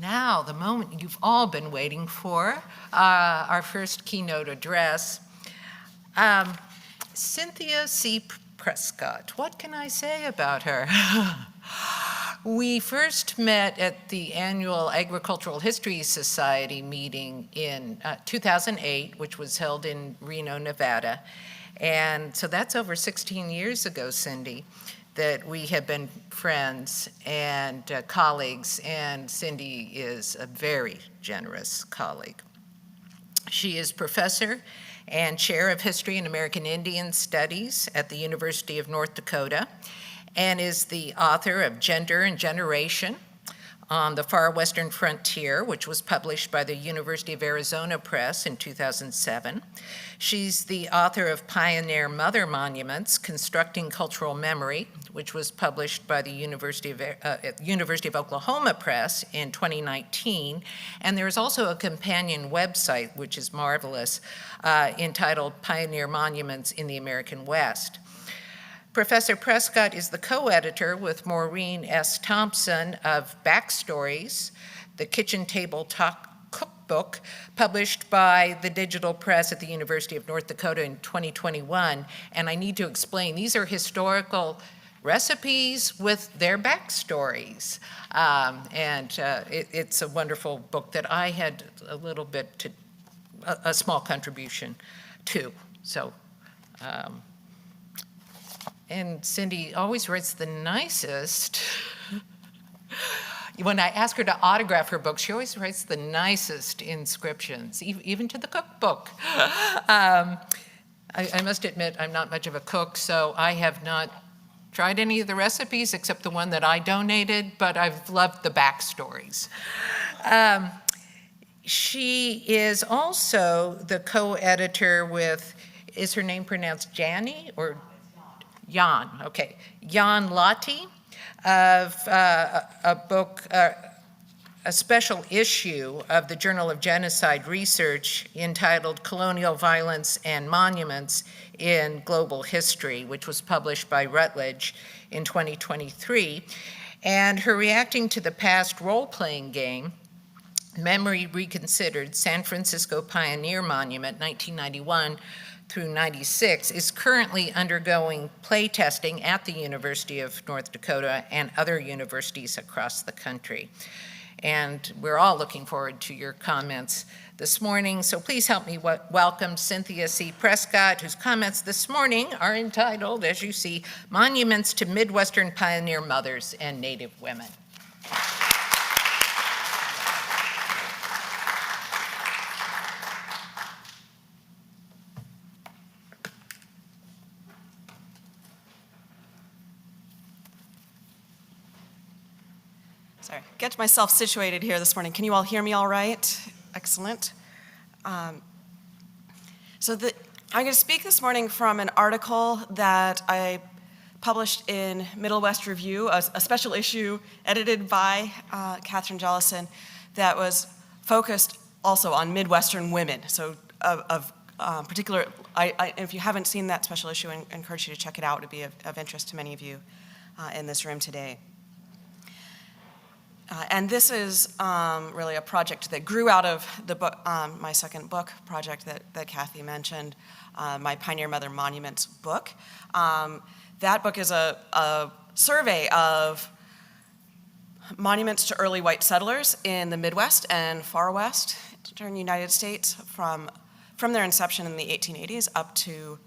Now, the moment you've all been waiting for, our first keynote address. Cynthia C. Prescott, what can I say about her? We first met at the annual Agricultural History Society meeting in 2008, which was held in Reno, Nevada. And so that's over 16 years ago, Cindy, that we have been friends and colleagues, and Cindy is a very generous colleague. She is professor and chair of History and American Indian Studies at the University of North Dakota, and is the author of Gender and Generation on the Far Western Frontier, which was published by the University of Arizona Press in 2007. She's the author of Pioneer Mother Monuments, Constructing Cultural Memory, which was published by the University of Oklahoma Press in 2019. And there's also a companion website, which is marvelous, entitled Pioneer Monuments in the American West. Professor Prescott is the co-editor with Maureen S. Thompson of Backstories, the Kitchen Table Talk Cookbook, published by the Digital Press at the University of North Dakota in 2021. And I need to explain, these are historical recipes with their backstories. It's a wonderful book that I had a little bit a small contribution to. So. And Cindy always writes the nicest. When I ask her to autograph her book, she always writes the nicest inscriptions, even to the cookbook. I must admit, I'm not much of a cook, so I have not tried any of the recipes except the one that I donated, but I've loved the backstories. She is also the co-editor with, is her name pronounced Jani or Jan, okay, Jan Lottie, of a book, a special issue of the Journal of Genocide Research entitled Colonial Violence and Monuments in Global History, which was published by Routledge in 2023. And her Reacting to the Past role-playing game, Memory Reconsidered, San Francisco Pioneer Monument, 1991, through 96, is currently undergoing play testing at the University of North Dakota and other universities across the country. And we're all looking forward to your comments this morning. So please help me welcome Cynthia C. Prescott, whose comments this morning are entitled, as you see, Monuments to Midwestern Pioneer Mothers and Native Women. Sorry, get myself situated here this morning. Can you all hear me all right? Excellent. I'm going to speak this morning from an article that I published in Midwest Review, a special issue edited by Catherine Jellison that was focused also on Midwestern women. So of particular, if you haven't seen that special issue, I encourage you to check it out. It would be of interest to many of you in this room today. And this is really a project that grew out of the book, my second book project that Kathy mentioned, my Pioneer Mother Monuments book. That book is a survey of monuments to early white settlers in the Midwest and Far West during the United States from their inception in the 1880s up to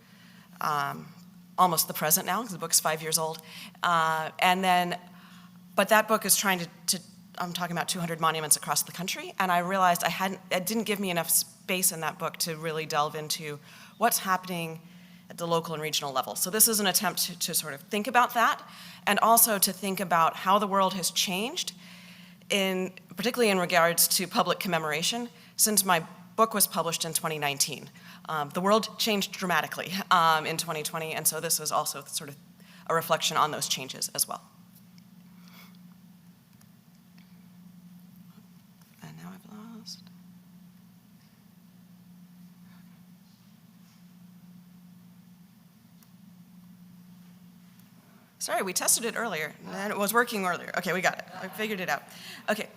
almost the present now, because the book's 5 years old. But that book is trying to I'm talking about 200 monuments across the country, and I realized it didn't give me enough space in that book to really delve into what's happening at the local and regional level. So this is an attempt to sort of think about that, and also to think about how the world has changed, particularly in regards to public commemoration, since my book was published in 2019. The world changed dramatically in 2020, and so this is also sort of a reflection on those changes as well. Sorry, we tested it earlier, and it was working earlier. Okay, we got it. I figured it out. Okay,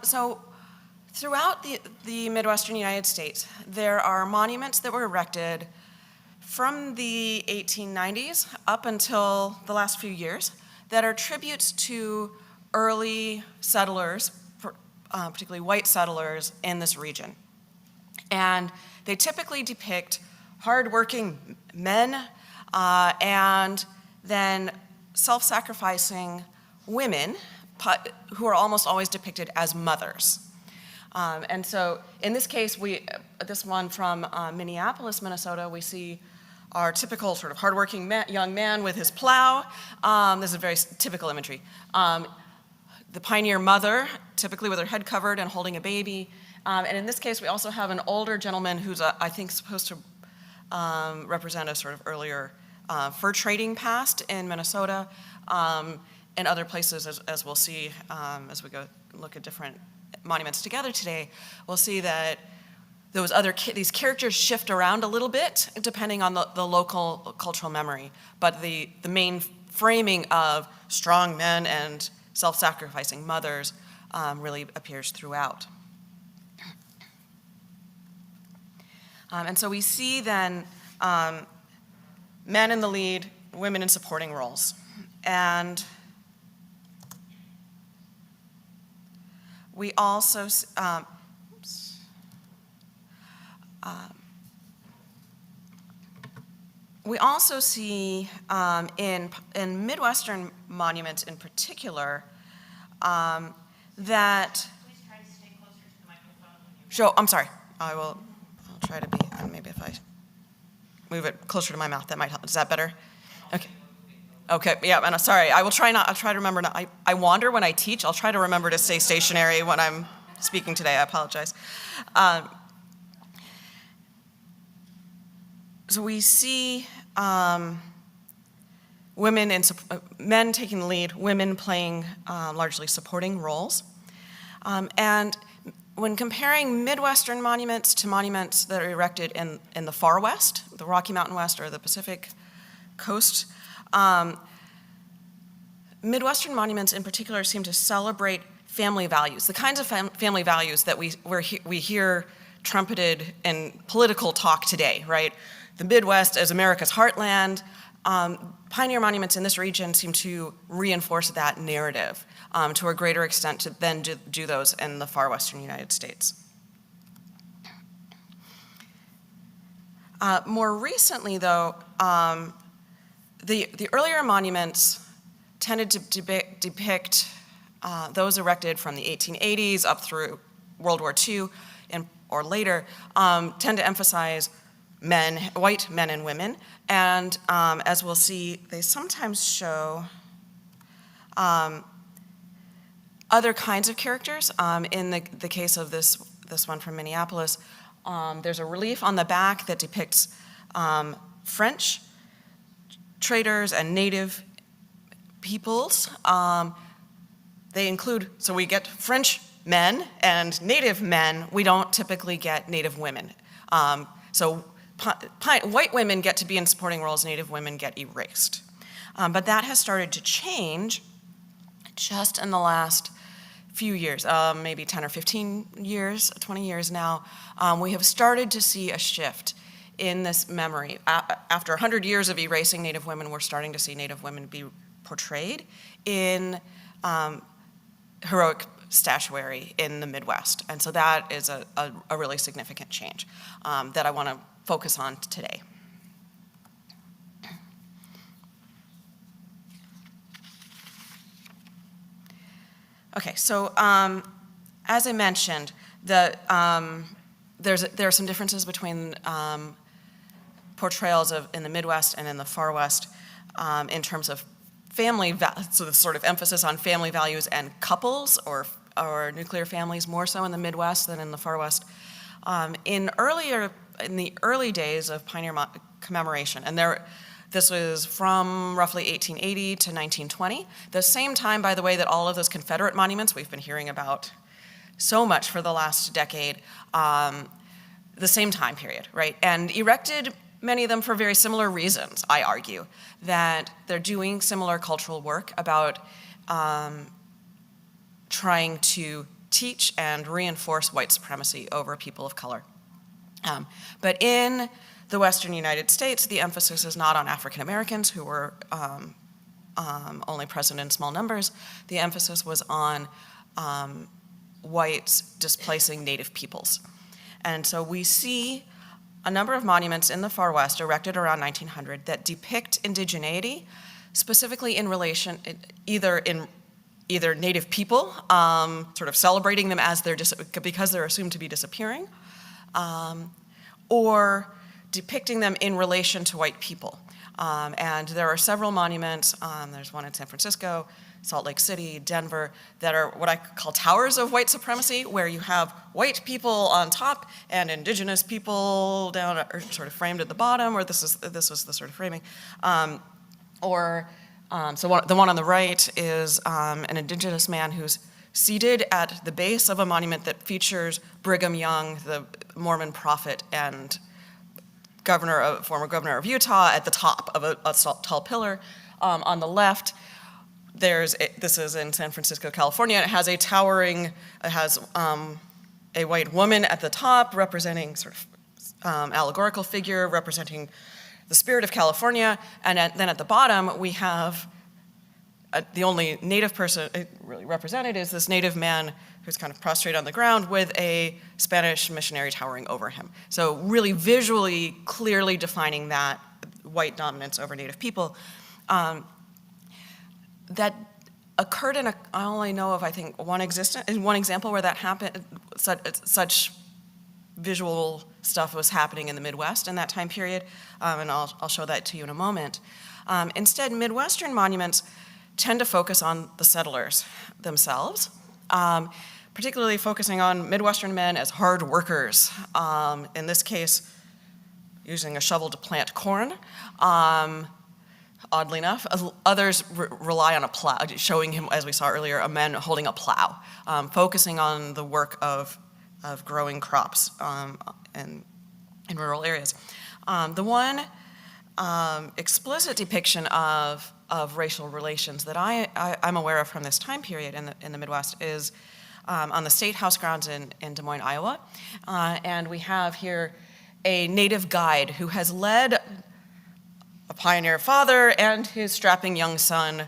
so throughout the Midwestern United States, there are monuments that were erected from the 1890s up until the last few years that are tributes to early settlers, particularly white settlers in this region. And they typically depict hardworking men and then self-sacrificing women who are almost always depicted as mothers. And so in this case, this one from Minneapolis, Minnesota, we see our typical sort of hardworking young man with his plow. This is very typical imagery. The pioneer mother, typically with her head covered and holding a baby. And in this case, we also have an older gentleman who's, I think, supposed to represent a sort of earlier fur trading past in Minnesota and other places, as we'll see as we go look at different monuments together today. We'll see that these characters shift around a little bit depending on the local cultural memory, but the main framing of strong men and self-sacrificing mothers really appears throughout. And so we see then men in the lead, women in supporting roles. And we also see in Midwestern monuments in particular that. Please try to stay closer to the microphone. Sure, I'm sorry. I'll try to be. Maybe if I move it closer to my mouth, that might help. Is that better? Okay. Okay. Yeah. And sorry. I'll try to remember. I wander when I teach. I'll try to remember to stay stationary when I'm speaking today. I apologize. So we see men taking the lead, women playing largely supporting roles. And when comparing Midwestern monuments to monuments that are erected in the far west, the Rocky Mountain West or the Pacific Coast, Midwestern monuments in particular seem to celebrate family values, the kinds of family values that we hear trumpeted in political talk today, right? The Midwest as America's heartland. Pioneer monuments in this region seem to reinforce that narrative to a greater extent than do those in the far western United States. More recently, though, the earlier monuments tended to depict those erected from the 1880s up through World War II or later, tend to emphasize white men and women, and as we'll see, they sometimes show other kinds of characters. In the case of this one from Minneapolis, there's a relief on the back that depicts French traders and native peoples. They include, so we get French men and native men. We don't typically get native women. So white women get to be in supporting roles, native women get erased. But that has started to change just in the last few years, maybe 10 or 15 years, 20 years now. We have started to see a shift in this memory. After 100 years of erasing native women, we're starting to see native women be portrayed in heroic statuary in the Midwest. And so that is a really significant change that I want to focus on today. Okay, so as I mentioned, there are some differences between portrayals in the Midwest and in the far West in terms of family, so the sort of emphasis on family values and couples or nuclear families, more so in the Midwest than in the far West. In the early days of pioneer commemoration, and this was from roughly 1880 to 1920, the same time, by the way, that all of those Confederate monuments we've been hearing about so much for the last decade, the same time period, right? And erected many of them for very similar reasons, I argue, that they're doing similar cultural work about trying to teach and reinforce white supremacy over people of color. But in the Western United States, the emphasis is not on African Americans, who were only present in small numbers. The emphasis was on whites displacing Native peoples. And so we see a number of monuments in the far West erected around 1900 that depict indigeneity, specifically in relation, either Native people, sort of celebrating them as because they're assumed to be disappearing, or depicting them in relation to white people. And there are several monuments, there's one in San Francisco, Salt Lake City, Denver, that are what I call towers of white supremacy, where you have white people on top and indigenous people down, or sort of framed at the bottom, or this was the sort of framing. The one on the right is an indigenous man who's seated at the base of a monument that features Brigham Young, the Mormon prophet and former governor of Utah, at the top of a tall pillar. On the left, this is in San Francisco, California. It has a white woman at the top representing sort of allegorical figure representing the spirit of California, and then at the bottom we have the only Native person really represented is this Native man who's kind of prostrate on the ground with a Spanish missionary towering over him. So really visually, clearly defining that white dominance over Native people. That occurred I only know of, I think, one example where that happened, such visual stuff was happening in the Midwest in that time period, and I'll show that to you in a moment. Instead, Midwestern monuments tend to focus on the settlers themselves, particularly focusing on Midwestern men as hard workers, in this case, using a shovel to plant corn. Oddly enough, others rely on a plow, showing him, as we saw earlier, a man holding a plow, focusing on the work of growing crops in rural areas. The one explicit depiction of racial relations that I'm aware of from this time period in the Midwest is on the State House grounds in Des Moines, Iowa. And we have here a Native guide who has led a pioneer father and his strapping young son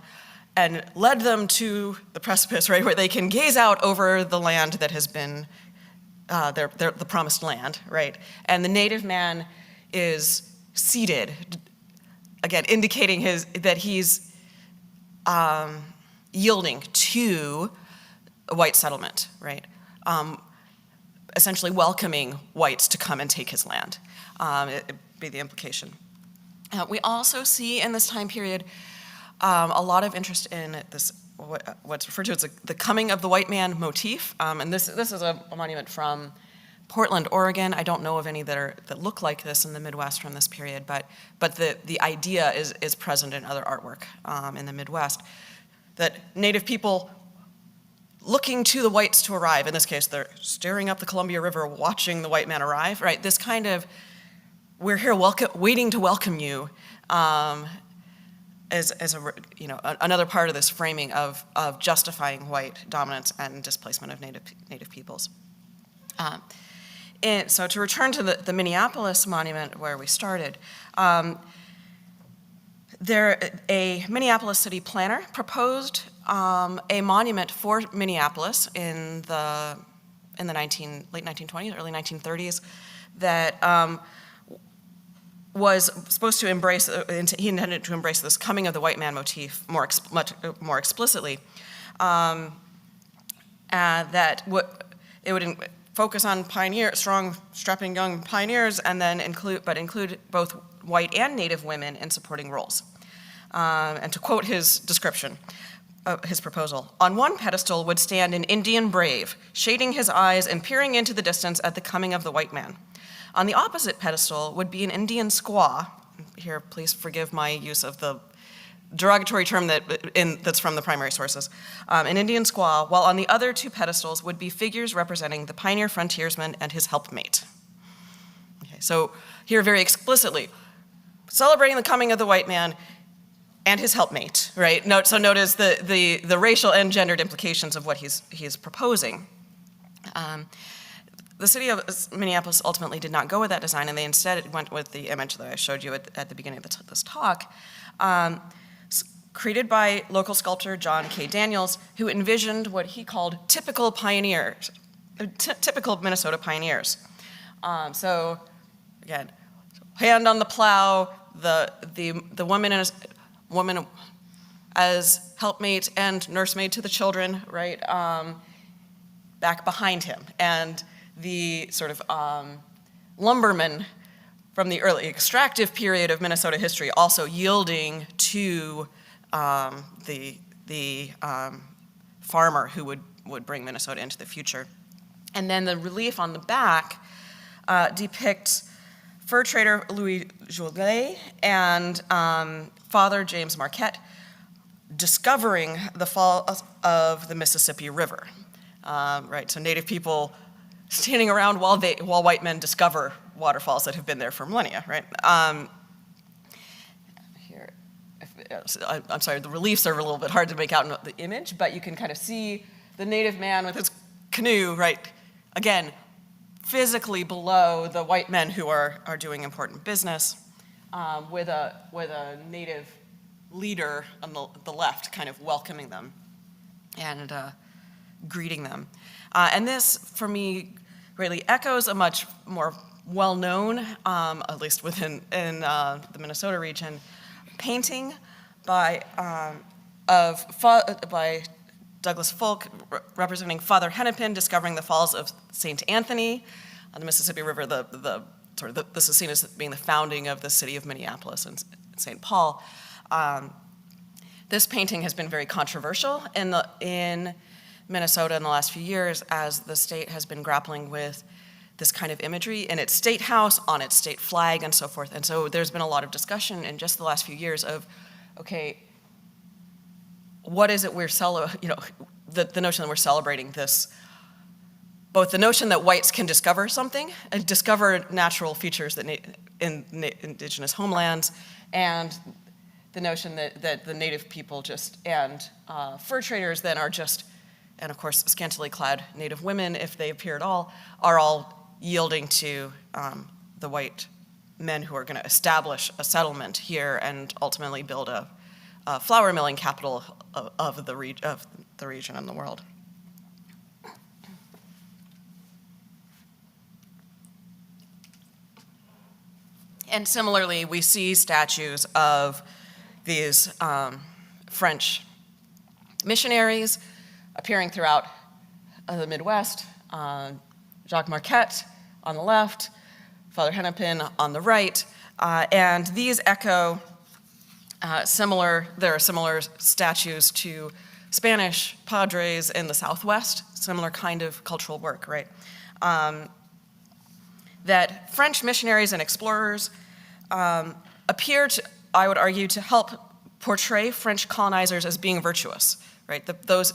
and led them to the precipice, right, where they can gaze out over the land that has been the promised land, right? And the Native man is seated, again, indicating that he's yielding to a white settlement, right? Essentially welcoming whites to come and take his land, it'd be the implication. We also see in this time period a lot of interest in this, what's referred to as the coming of the white man motif. And this is a monument from Portland, Oregon. I don't know of any that look like this in the Midwest from this period, but the idea is present in other artwork in the Midwest, that Native people looking to the whites to arrive. In this case, they're staring up the Columbia River, watching the white man arrive, right? This kind of, we're here waiting to welcome you, as another part of this framing of justifying white dominance and displacement of Native peoples. And so to return to the Minneapolis monument where we started, a Minneapolis city planner proposed a monument for Minneapolis in the late 1920s, early 1930s, that was supposed to embrace, he intended to embrace this coming of the white man motif much more explicitly. That it would focus on strong, strapping young pioneers, and then include both white and Native women in supporting roles. And to quote his description, his proposal, on one pedestal would stand an Indian brave, shading his eyes and peering into the distance at the coming of the white man. On the opposite pedestal would be an Indian squaw. Here, please forgive my use of the derogatory term that's from the primary sources. An Indian squaw, while on the other two pedestals would be figures representing the pioneer frontiersman and his helpmate. Okay, so here very explicitly, celebrating the coming of the white man and his helpmate, right? So notice the racial and gendered implications of what he's proposing. The city of Minneapolis ultimately did not go with that design, and they instead went with the image that I showed you at the beginning of this talk, created by local sculptor John K. Daniels, who envisioned what he called typical pioneers, typical Minnesota pioneers. So again, hand on the plow, the woman as helpmate and nursemaid to the children, right, back behind him, and the sort of lumberman from the early extractive period of Minnesota history also yielding to the farmer who would bring Minnesota into the future. And then the relief on the back depicts fur trader Louis Joliet and Father James Marquette discovering the fall of the Mississippi River. Right, so Native people standing around while white men discover waterfalls that have been there for millennia, right? Here, I'm sorry, the reliefs are a little bit hard to make out in the image, but you can kind of see the Native man with his canoe, right? Again, physically below the white men who are doing important business, with a Native leader on the left, kind of welcoming them and greeting them. And this, for me, really echoes a much more well-known, at least within the Minnesota region, painting by Douglas Folk representing Father Hennepin discovering the falls of St. Anthony on the Mississippi River. This is seen as being the founding of the city of Minneapolis and St. Paul. This painting has been very controversial in Minnesota in the last few years as the state has been grappling with this kind of imagery in its state house, on its state flag, and so forth. And so there's been a lot of discussion in just the last few years of, okay, what is it the notion that we're celebrating this, both the notion that whites can discover something and discover natural features that in indigenous homelands, and the notion that the Native people and fur traders then are just, and of course scantily clad Native women, if they appear at all, are all yielding to the white men who are going to establish a settlement here and ultimately build a flour milling capital of the region and the world. And similarly, we see statues of these French missionaries appearing throughout the Midwest. Jacques Marquette on the left, Father Hennepin on the right, and these echo there are similar statues to Spanish padres in the Southwest, similar kind of cultural work, right? That French missionaries and explorers appear to, I would argue, to help portray French colonizers as being virtuous, right? Those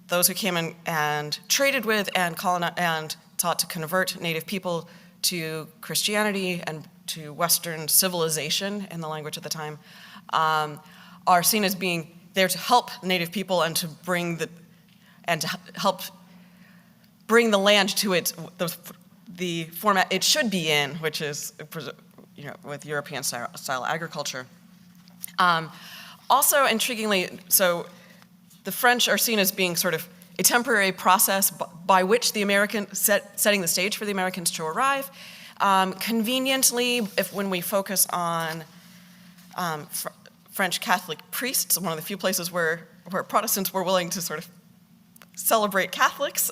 who came in and traded with and sought to convert Native people to Christianity and to Western civilization, in the language at the time, are seen as being there to help Native people and to help bring the land to the format it should be in, which is, with European style agriculture. Also, intriguingly, so the French are seen as being sort of a temporary process by which the setting the stage for the Americans to arrive. Conveniently, when we focus on French Catholic priests, one of the few places where Protestants were willing to sort of celebrate Catholics,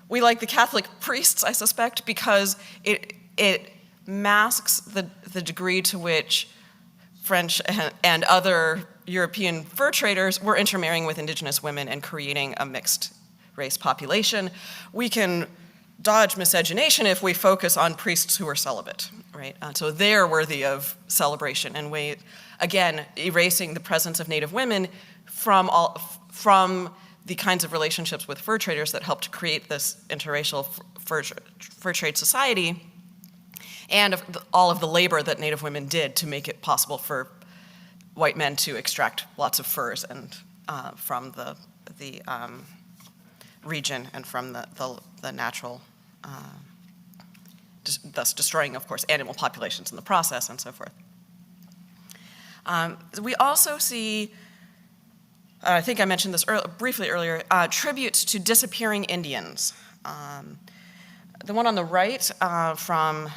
we like the Catholic priests, I suspect, because it masks the degree to which French and other European fur traders were intermarrying with indigenous women and creating a mixed race population. We can dodge miscegenation if we focus on priests who are celibate, right? So they're worthy of celebration, and again, erasing the presence of Native women from the kinds of relationships with fur traders that helped create this interracial fur trade society. and all of the labor that Native women did to make it possible for white men to extract lots of furs and from the region and from the natural, thus destroying, of course, animal populations in the process and so forth. We also see, I think I mentioned this briefly earlier, tributes to disappearing Indians. The one on the right from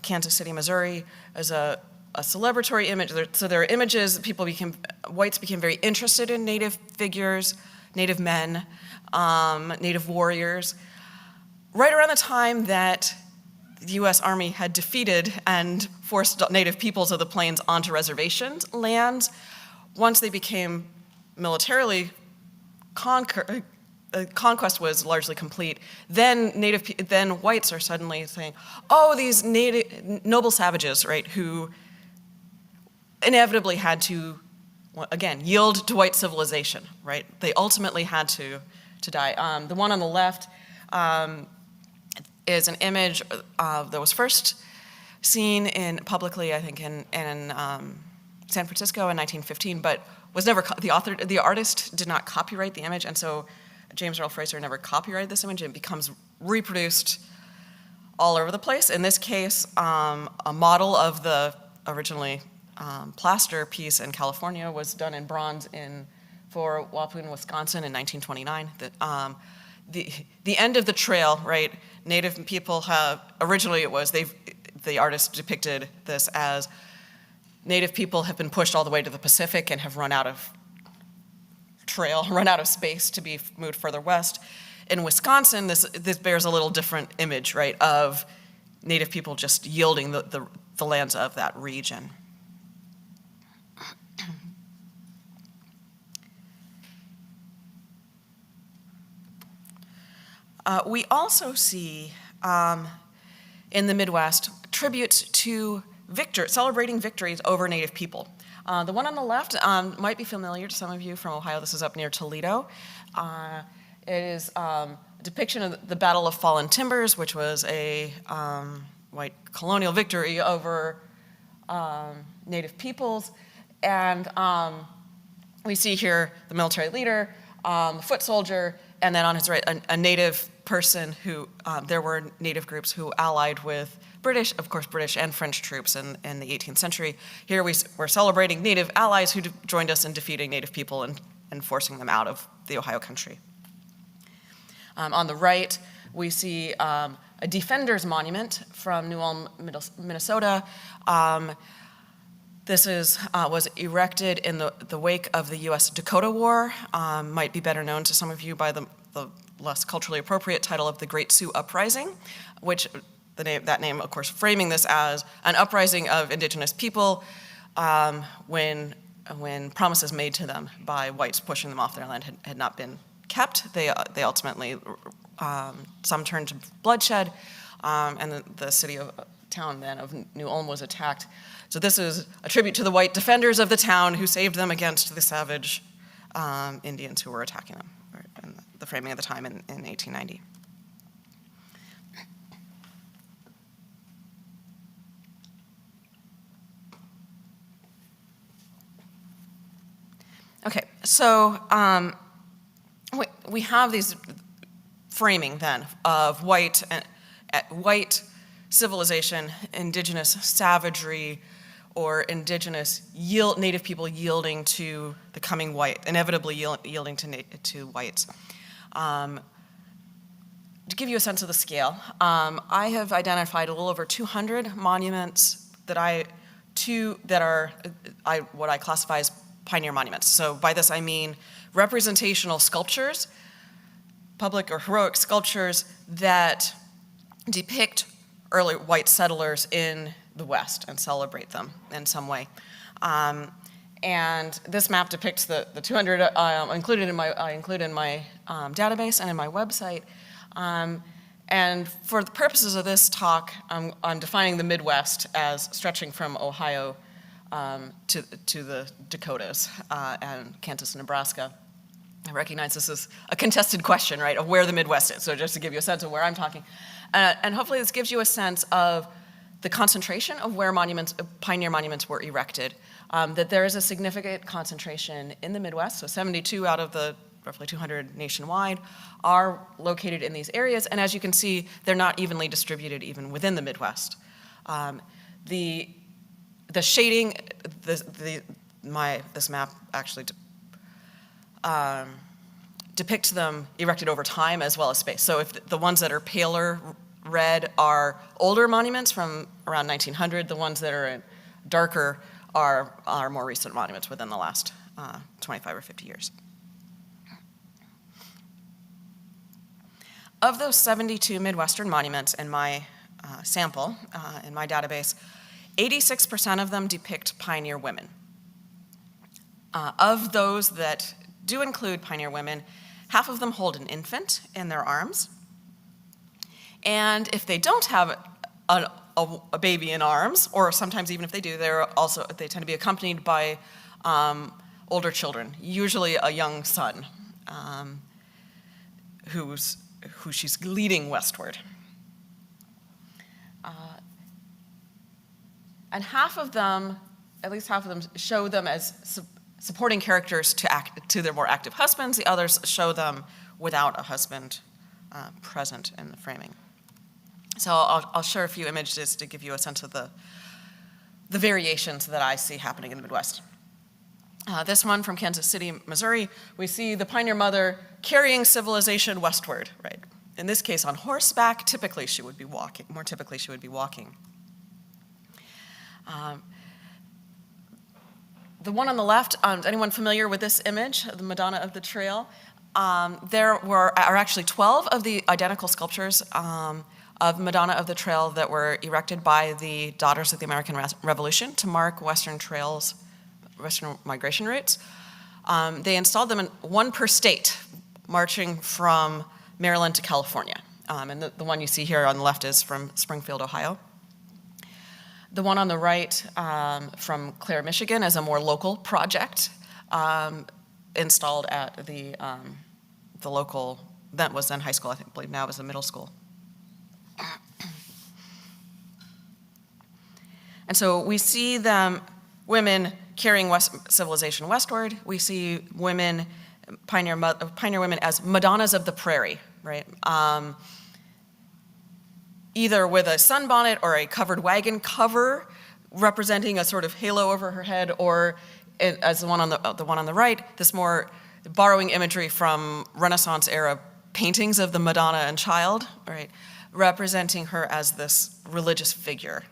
Kansas City, Missouri, is a celebratory image. So there are images that whites became very interested in Native figures, Native men, Native warriors, right around the time that the U.S. Army had defeated and forced Native peoples of the plains onto reservations lands. Once they became militarily conquest was largely complete, then whites are suddenly saying, oh, these noble savages, right, who inevitably had to, again, yield to white civilization, right? They ultimately had to die. The one on the left is an image that was first seen publicly, I think, in San Francisco in 1915, but was never, the artist did not copyright the image, and so James Earl Fraser never copyrighted this image, and it becomes reproduced all over the place. In this case, a model of the originally plaster piece in California was done in bronze for Waupun, Wisconsin in 1929. The end of the trail, right? Native people originally the artist depicted this as Native people have been pushed all the way to the Pacific and have run out of space to be moved further west. In Wisconsin, this bears a little different image, right, of Native people just yielding the lands of that region. We also see in the Midwest tributes to celebrating victories over Native people. The one on the left might be familiar to some of you from Ohio. This is up near Toledo. It is a depiction of the Battle of Fallen Timbers, which was a white colonial victory over Native peoples. And we see here the military leader, the foot soldier, and then on his right, a Native person who, there were Native groups who allied with British and French troops in the 18th century. Here we're celebrating Native allies who joined us in defeating Native people and forcing them out of the Ohio country. On the right, we see a Defenders Monument from New Ulm, Minnesota. This was erected in the wake of the U.S. Dakota War, might be better known to some of you by the less culturally appropriate title of the Great Sioux Uprising, which that name, of course, framing this as an uprising of indigenous people when promises made to them by whites pushing them off their land had not been kept. They ultimately, some turned to bloodshed, and the town then of New Ulm was attacked. So this is a tribute to the white defenders of the town who saved them against the savage Indians who were attacking them, in the framing of the time in 1890. Okay, so we have these framing then of white civilization, indigenous savagery, or indigenous Native people yielding to the coming white, inevitably yielding to whites. To give you a sense of the scale, I have identified a little over 200 monuments that are what I classify as pioneer monuments. So by this I mean representational sculptures, public or heroic sculptures that depict early white settlers in the West and celebrate them in some way. And this map depicts the 200 I included in my database and in my website. And for the purposes of this talk, I'm defining the Midwest as stretching from Ohio to the Dakotas and Kansas and Nebraska. I recognize this is a contested question, right, of where the Midwest is, so just to give you a sense of where I'm talking. And hopefully this gives you a sense of the concentration of where pioneer monuments were erected, that there is a significant concentration in the Midwest, so 72 out of the roughly 200 nationwide are located in these areas, and as you can see, they're not evenly distributed even within the Midwest. The shading, this map actually depicts them erected over time as well as space. So if the ones that are paler red are older monuments from around 1900, the ones that are darker are more recent monuments within the last 25 or 50 years. Of those 72 Midwestern monuments in my sample, in my database, 86% of them depict pioneer women. Of those that do include pioneer women, half of them hold an infant in their arms. And if they don't have a baby in arms, or sometimes even if they do, they tend to be accompanied by older children, usually a young son who she's leading westward. And half of them, at least half of them, show them as supporting characters to their more active husbands. The others show them without a husband present in the framing. So I'll share a few images to give you a sense of the variations that I see happening in the Midwest. This one from Kansas City, Missouri, we see the pioneer mother carrying civilization westward, right? In this case, on horseback. More typically, she would be walking. The one on the left, is anyone familiar with this image, the Madonna of the Trail? There are actually 12 of the identical sculptures of Madonna of the Trail that were erected by the Daughters of the American Revolution to mark Western migration routes. They installed them in one per state, marching from Maryland to California. And the one you see here on the left is from Springfield, Ohio. The one on the right from Clare, Michigan, is a more local project installed at the local, that was then high school, I believe now is a middle school. And so we see women carrying civilization westward. We see pioneer women as Madonnas of the prairie, right? Either with a sunbonnet or a covered wagon cover representing a sort of halo over her head, or as the one on the right, this more borrowing imagery from Renaissance era paintings of the Madonna and Child, right, representing her as this religious figure.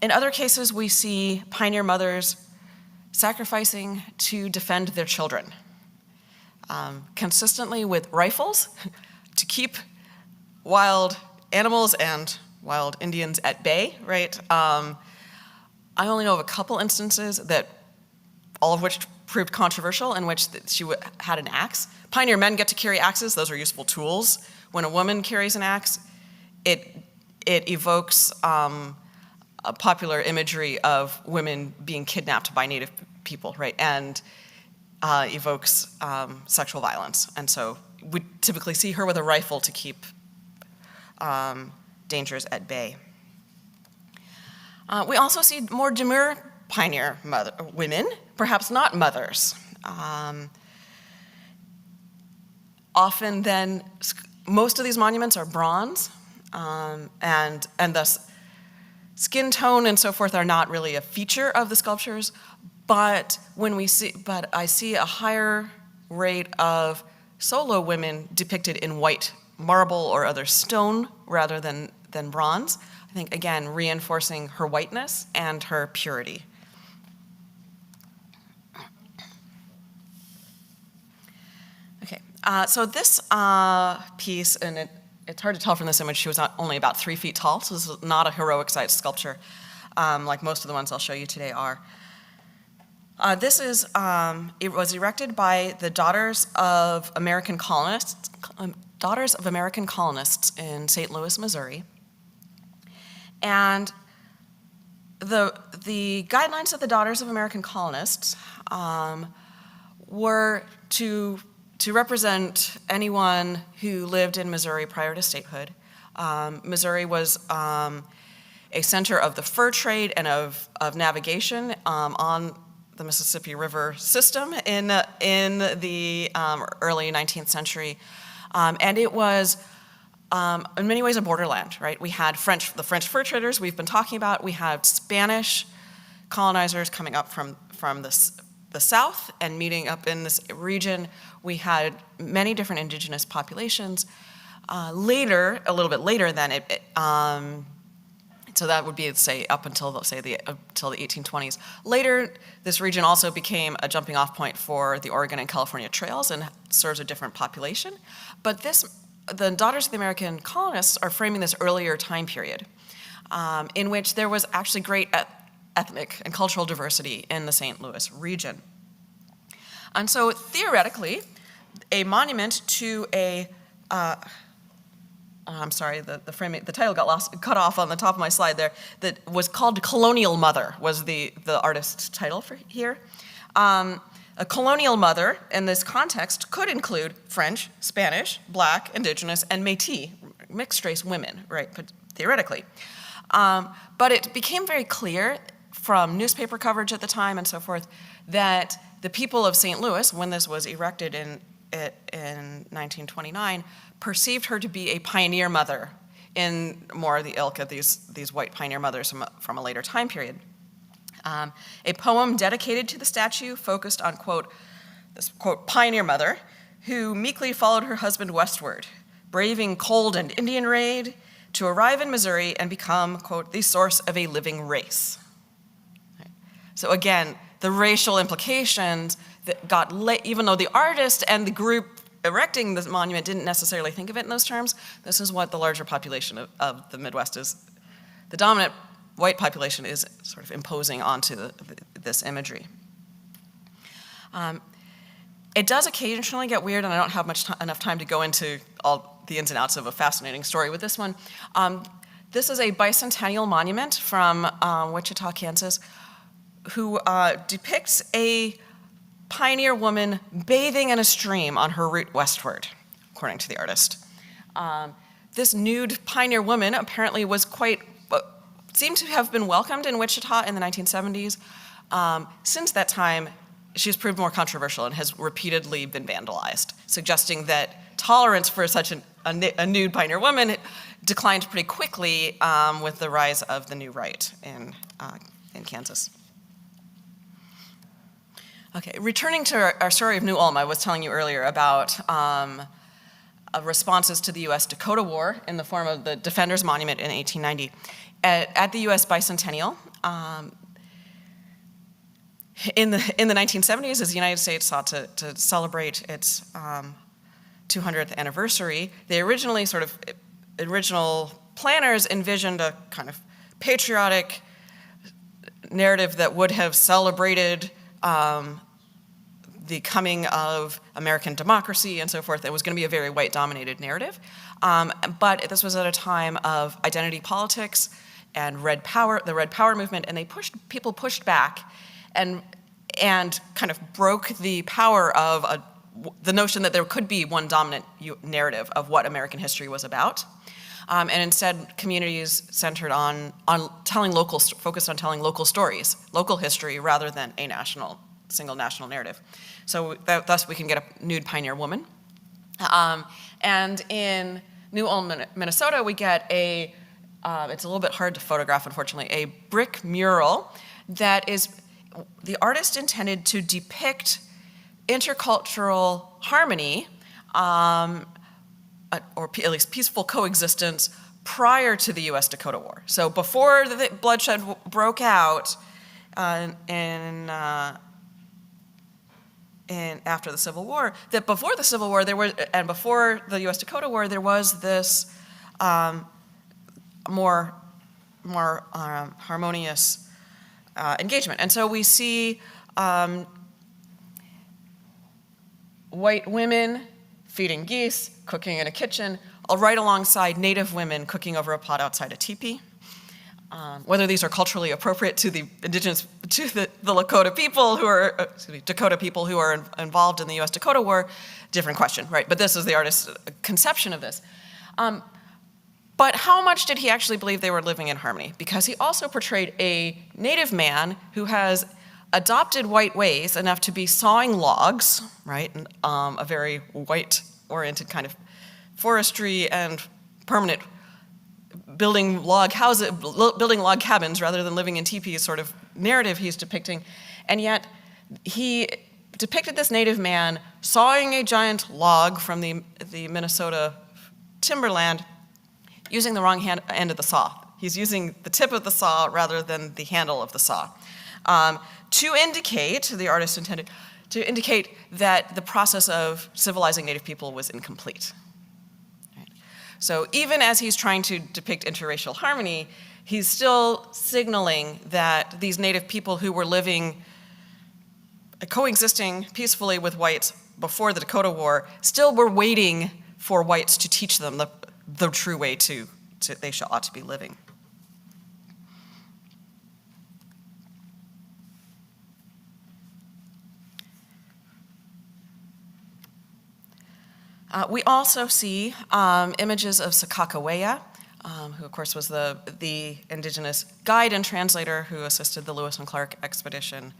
In other cases, we see pioneer mothers sacrificing to defend their children, consistently with rifles to keep wild animals and wild Indians at bay, right? I only know of a couple instances all of which proved controversial, in which she had an axe. Pioneer men get to carry axes. Those are useful tools. When a woman carries an axe, it evokes a popular imagery of women being kidnapped by Native people, right? And evokes sexual violence. And so we typically see her with a rifle to keep dangers at bay. We also see more demure pioneer women, perhaps not mothers. Often then, most of these monuments are bronze, and thus skin tone and so forth are not really a feature of the sculptures, but I see a higher rate of solo women depicted in white marble or other stone rather than bronze. I think, again, reinforcing her whiteness and her purity. Okay, so this piece, and it's hard to tell from this image, she was only about 3 feet tall, so this is not a heroic sized sculpture like most of the ones I'll show you today are. It was erected by the Daughters of American Colonists in St. Louis, Missouri. And the guidelines of the Daughters of American Colonists were to represent anyone who lived in Missouri prior to statehood Missouri was a center of the fur trade and of navigation on the Mississippi River system in the early 19th century. And it was, in many ways, a borderland, right? We had the French fur traders we've been talking about. We had Spanish colonizers coming up from the south and meeting up in this region. We had many different indigenous populations. Later, a little bit later than so that would be, say, up until the 1820s. Later, this region also became a jumping off point for the Oregon and California trails and serves a different population. But the Daughters of the American Colonists are framing this earlier time period in which there was actually great ethnic and cultural diversity in the St. Louis region. And so theoretically, a monument to a I'm sorry, the title got cut off on the top of my slide there, that was called Colonial Mother, was the artist's title for here. A colonial mother in this context could include French, Spanish, Black, Indigenous, and Métis, mixed race women, right, but theoretically. But it became very clear from newspaper coverage at the time and so forth that the people of St. Louis, when this was erected in 1929, perceived her to be a pioneer mother in more of the ilk of these white pioneer mothers from a later time period. A poem dedicated to the statue focused on, quote, this, quote, pioneer mother who meekly followed her husband westward, braving cold and Indian raid to arrive in Missouri and become, quote, the source of a living race. Right. So again, the racial implications that got even though the artist and the group erecting this monument didn't necessarily think of it in those terms, this is what the larger population of the Midwest is, the dominant white population is sort of imposing onto this imagery. It does occasionally get weird, and I don't have enough time to go into all the ins and outs of a fascinating story with this one. This is a bicentennial monument from Wichita, Kansas, who depicts a pioneer woman bathing in a stream on her route westward, according to the artist. This nude pioneer woman apparently was seemed to have been welcomed in Wichita in the 1970s. Since that time, she's proved more controversial and has repeatedly been vandalized, suggesting that tolerance for such a nude pioneer woman declined pretty quickly with the rise of the new right in Kansas. Okay, returning to our story of New Ulm, I was telling you earlier about responses to the U.S. Dakota War in the form of the Defenders Monument in 1890. At the U.S. Bicentennial, in the 1970s, as the United States sought to celebrate its 200th anniversary, the original planners envisioned a kind of patriotic narrative that would have celebrated the coming of American democracy and so forth. It was going to be a very white-dominated narrative. But this was at a time of identity politics and the Red Power movement, and people pushed back and kind of broke the power of the notion that there could be one dominant narrative of what American history was about. And instead, communities centered on focused on telling local stories, local history, rather than a single national narrative. So thus we can get a nude pioneer woman. And in New Ulm, Minnesota, we get it's a little bit hard to photograph, unfortunately, a brick mural that is, the artist intended to depict intercultural harmony, or at least peaceful coexistence prior to the U.S. Dakota War. So before the bloodshed broke out after the Civil War, that before the Civil War and before the U.S. Dakota War, there was this more harmonious engagement. And so we see white women feeding geese, cooking in a kitchen, right alongside Native women cooking over a pot outside a teepee. Whether these are culturally appropriate to the Lakota people Dakota people who are involved in the U.S. Dakota War, different question, right? But this is the artist's conception of this. But how much did he actually believe they were living in harmony? Because he also portrayed a native man who has adopted white ways enough to be sawing logs, right? A very white-oriented kind of forestry and permanent building log houses, building log cabins rather than living in teepees sort of narrative he's depicting. And yet he depicted this native man sawing a giant log from the Minnesota timberland using the wrong end of the saw. He's using the tip of the saw rather than the handle of the saw. To indicate, the artist intended, to indicate that the process of civilizing native people was incomplete. Right? So even as he's trying to depict interracial harmony, he's still signaling that these native people who were living, coexisting peacefully with whites before the Dakota War, still were waiting for whites to teach them the true way they ought to be living. We also see images of Sakakawea, who of course was the indigenous guide and translator who assisted the Lewis and Clark expedition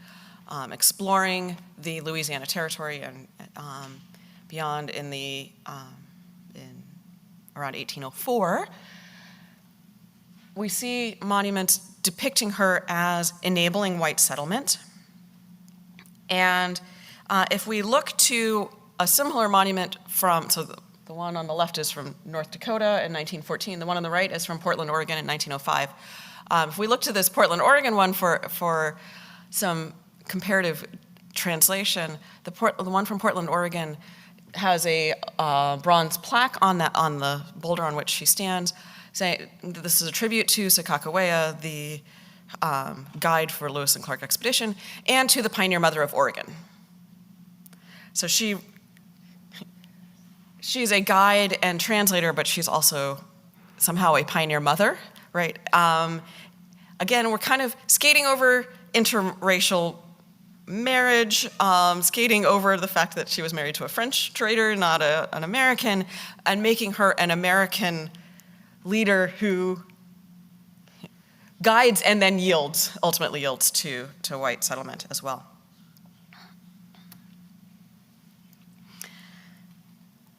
exploring the Louisiana Territory and beyond in around 1804. We see monuments depicting her as enabling white settlement. And if we look to a similar monument so the one on the left is from North Dakota in 1914, the one on the right is from Portland, Oregon in 1905. If we look to this Portland, Oregon one for some comparative translation, the one from Portland, Oregon has a bronze plaque on the boulder on which she stands, saying this is a tribute to Sakakawea, the guide for Lewis and Clark expedition, and to the pioneer mother of Oregon. So she's a guide and translator, but she's also somehow a pioneer mother, right? Again, we're kind of skating over interracial marriage, skating over the fact that she was married to a French trader, not an American, and making her an American leader who guides and then ultimately yields to white settlement as well.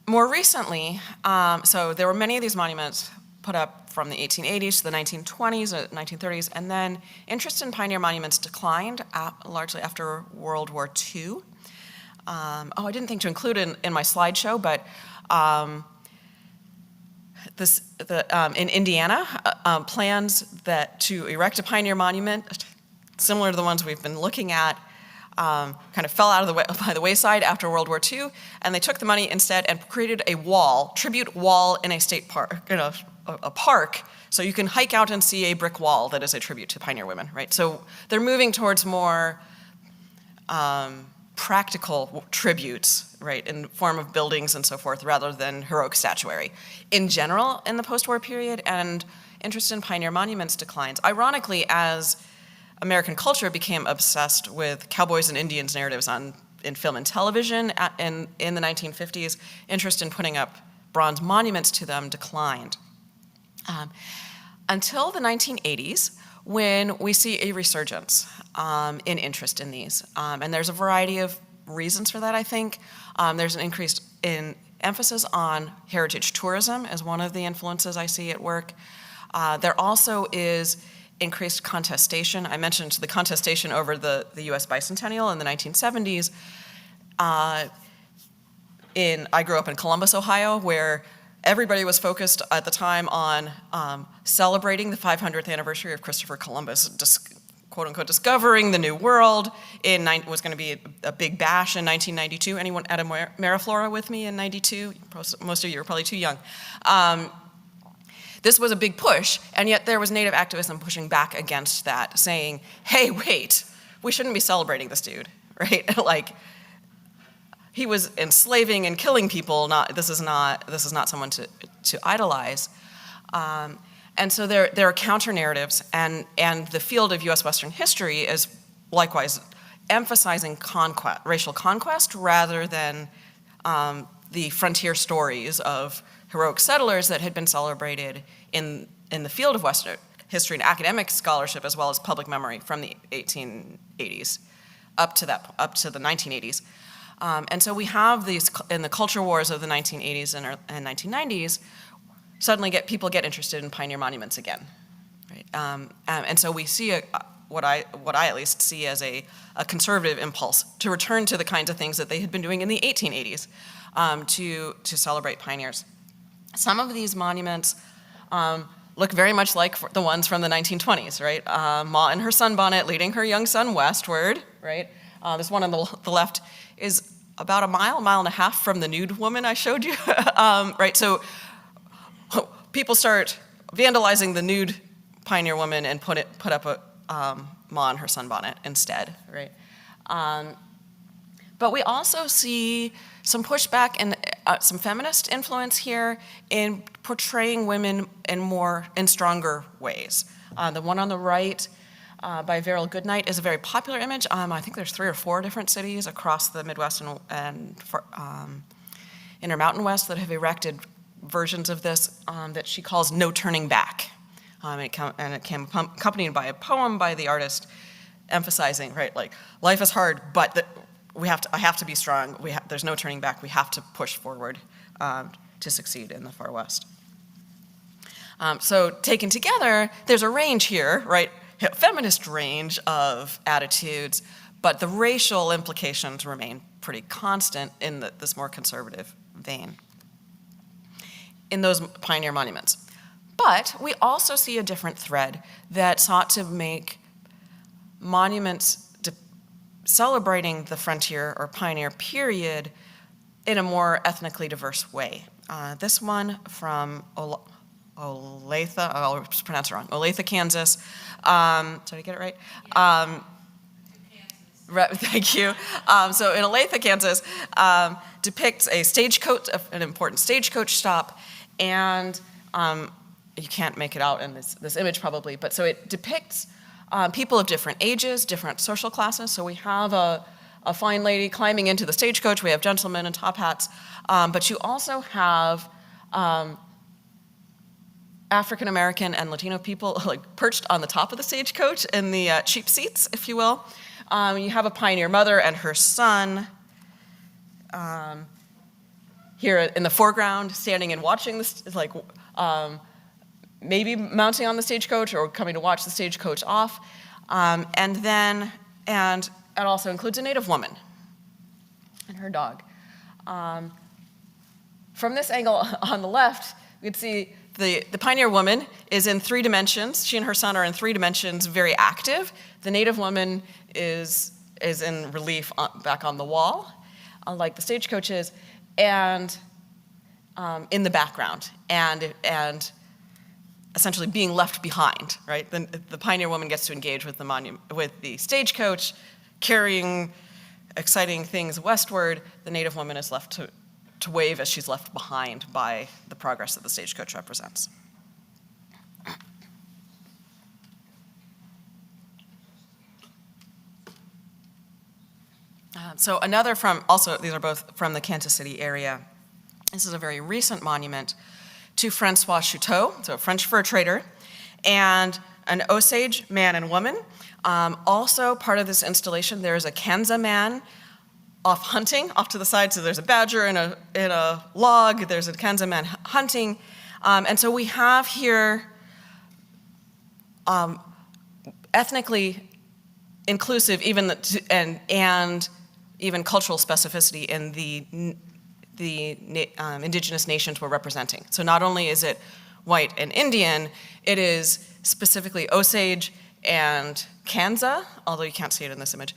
More recently, so there were many of these monuments put up from the 1880s to the 1920s, 1930s, and then interest in pioneer monuments declined largely after World War II. I didn't think to include in my slideshow, but in Indiana, plans to erect a pioneer monument similar to the ones we've been looking at kind of fell out of by the wayside after World War II, and they took the money instead and created a tribute wall in a state park, a park, so you can hike out and see a brick wall that is a tribute to pioneer women, right? So they're moving towards more practical tributes, right, in form of buildings and so forth, rather than heroic statuary. In general, in the post-war period, and interest in pioneer monuments declines. Ironically, as American culture became obsessed with cowboys and Indians narratives in film and television in the 1950s, interest in putting up bronze monuments to them declined. Until the 1980s, when we see a resurgence in interest in these. And there's a variety of reasons for that, I think. There's an increase in emphasis on heritage tourism as one of the influences I see at work. There also is increased contestation. I mentioned the contestation over the US bicentennial in the 1970s. I grew up in Columbus, Ohio, where everybody was focused at the time on celebrating the 500th anniversary of Christopher Columbus, quote unquote, discovering the New World. Was going to be a big bash in 1992. Anyone at a Mariflora with me in 92? Most of you are probably too young. This was a big push, and yet there was Native activism pushing back against that, saying, hey, wait, we shouldn't be celebrating this dude, right? Like, he was enslaving and killing people. This is not someone to idolize. And so there are counter narratives, and the field of U.S. Western history is likewise emphasizing racial conquest rather than the frontier stories of heroic settlers that had been celebrated in the field of Western history and academic scholarship, as well as public memory from the 1880s up to the 1980s. And so we have these, in the culture wars of the 1980s and 1990s, suddenly people get interested in pioneer monuments again, right? And so we see what I at least see as a conservative impulse to return to the kinds of things that they had been doing in the 1880s to celebrate pioneers. Some of these monuments look very much like the ones from the 1920s, right? Ma in her sunbonnet leading her young son westward, right? This one on the left is about a mile and a half from the nude woman I showed you, right? So people start vandalizing the nude pioneer woman and put up a Ma in her sunbonnet instead, right? But we also see some pushback and some feminist influence here in portraying women in stronger ways. The one on the right by Verrill Goodnight is a very popular image. I think there's 3 or 4 different cities across the Midwest and Intermountain West that have erected versions of this that she calls "No Turning Back." And it came accompanied by a poem by the artist emphasizing, right, like, life is hard, but I have to be strong. There's no turning back. We have to push forward to succeed in the far West. So taken together, there's a range here, right? Feminist range of attitudes, but the racial implications remain pretty constant in this more conservative vein in those pioneer monuments. But we also see a different thread that sought to make monuments celebrating the frontier or pioneer period in a more ethnically diverse way. This one from Olathe, I'll pronounce it wrong, Olathe, Kansas. Did I get it right? Thank you. So in Olathe, Kansas, depicts a stagecoach, an important stagecoach stop, and you can't make it out in this image probably, but so it depicts people of different ages, different social classes. So we have a fine lady climbing into the stagecoach. We have gentlemen in top hats, but you also have African American and Latino people like perched on the top of the stagecoach in the cheap seats, if you will. You have a pioneer mother and her son here in the foreground, standing and watching this, like maybe mounting on the stagecoach or coming to watch the stagecoach off. And it also includes a Native woman and her dog. From this angle on the left, we can see the pioneer woman is in 3 dimensions. She and her son are in 3 dimensions, very active. The Native woman is in relief back on the wall, like the stagecoach is, and in the background, and essentially being left behind, right? The pioneer woman gets to engage with the stagecoach, carrying exciting things westward. The Native woman is left to wave as she's left behind by the progress that the stagecoach represents. So another these are both from the Kansas City area. This is a very recent monument to Francois Chouteau, so a French fur trader, and an Osage man and woman. Also part of this installation, there's a Kanza man off hunting, off to the side, so there's a badger in a log, there's a Kanza man hunting, and so we have here ethnically inclusive and even cultural specificity in the indigenous nations we're representing. So not only is it white and Indian, it is specifically Osage and Kanza, although you can't see it in this image.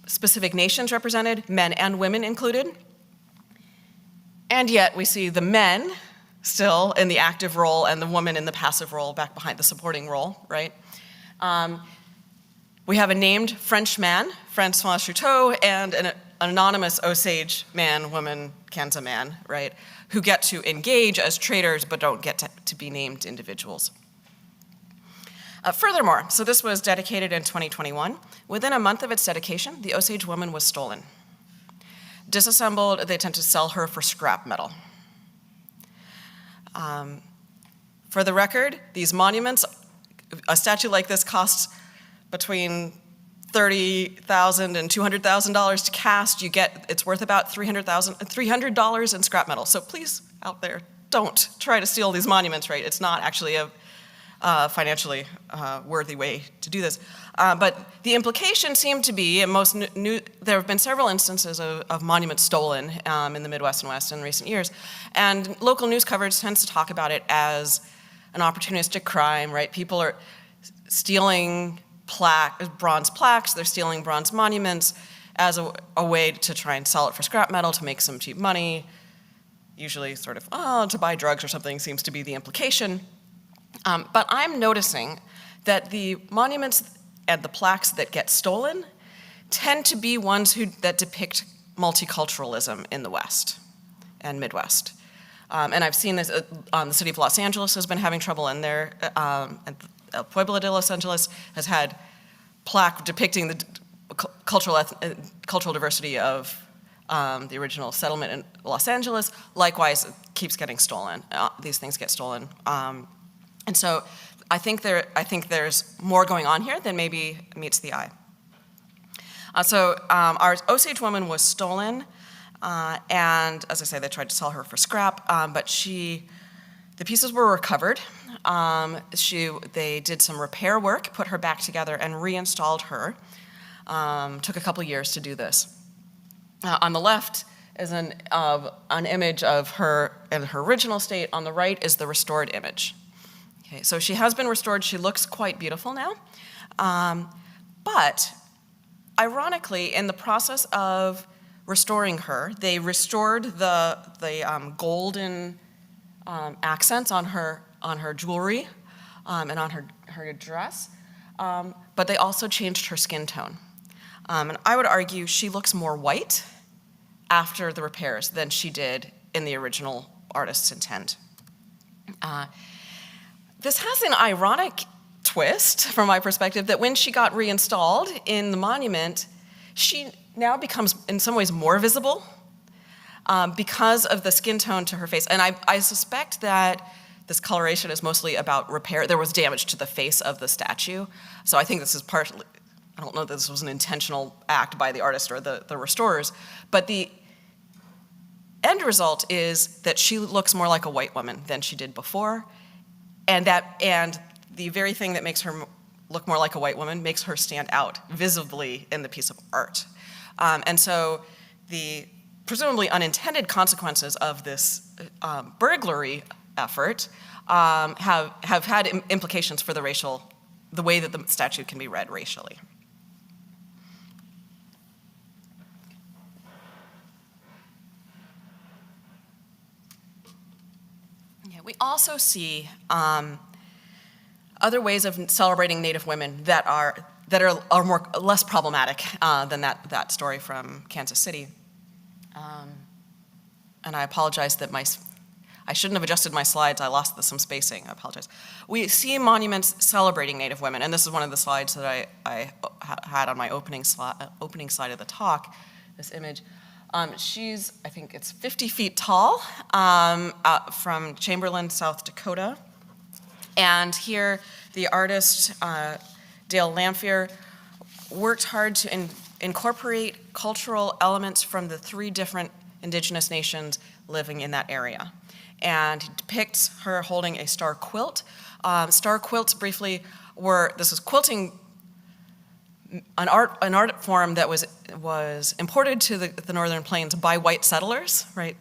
Specific nations represented, men and women included. And yet we see the men still in the active role and the woman in the passive role back behind the supporting role, right? We have a named French man, Francois Chouteau, and an anonymous Osage man, woman, Kanza man, right, who get to engage as traders but don't get to be named individuals. Furthermore, so this was dedicated in 2021. Within a month of its dedication, the Osage woman was stolen. disassembled, they tend to sell her for scrap metal. For the record, these monuments, a statue like this costs between $30,000 and $200,000 to cast. It's worth about $300 in scrap metal. So please, out there, don't try to steal these monuments, right? It's not actually a financially worthy way to do this. But the implication seemed to be, and there have been several instances of monuments stolen in the Midwest and West in recent years, and local news coverage tends to talk about it as an opportunistic crime, right? People are stealing bronze plaques, they're stealing bronze monuments as a way to try and sell it for scrap metal to make some cheap money, usually sort of, to buy drugs or something seems to be the implication. But I'm noticing that the monuments and the plaques that get stolen tend to be ones that depict multiculturalism in the West and Midwest. And I've seen this, the city of Los Angeles has been having trouble, and El Pueblo de Los Angeles has had plaque depicting the cultural diversity of the original settlement in Los Angeles. Likewise, it keeps getting stolen. These things get stolen. And so I think there's more going on here than maybe meets the eye. Our Osage woman was stolen, and as I say, they tried to sell her for scrap, but the pieces were recovered. They did some repair work, put her back together, and reinstalled her. Took a couple years to do this. On the left is an image of her in her original state. On the right is the restored image. Okay, so she has been restored. She looks quite beautiful now. But ironically, in the process of restoring her, they restored the golden accents on her jewelry and on her dress, but they also changed her skin tone. And I would argue she looks more white after the repairs than she did in the original artist's intent. This has an ironic twist from my perspective that when she got reinstalled in the monument, she now becomes in some ways more visible because of the skin tone to her face. And I suspect that this coloration is mostly about repair. There was damage to the face of the statue. So I think this is partly, I don't know that this was an intentional act by the artist or the restorers, but the end result is that she looks more like a white woman than she did before. And the very thing that makes her look more like a white woman makes her stand out visibly in the piece of art. And so the presumably unintended consequences of this burglary effort have had implications for the way that the statue can be read racially. Yeah, we also see other ways of celebrating Native women that are less problematic than that story from Kansas City. And I apologize that I shouldn't have adjusted my slides. I lost some spacing. I apologize. We see monuments celebrating Native women, and this is one of the slides that I had on my opening slide of the talk, this image. She's, I think it's 50 feet tall, from Chamberlain, South Dakota. And here, the artist, Dale Lamphere, worked hard to incorporate cultural elements from the 3 different indigenous nations living in that area. And he depicts her holding a star quilt. Star quilts, briefly, this is quilting, an art form that was imported to the Northern Plains by white settlers, right?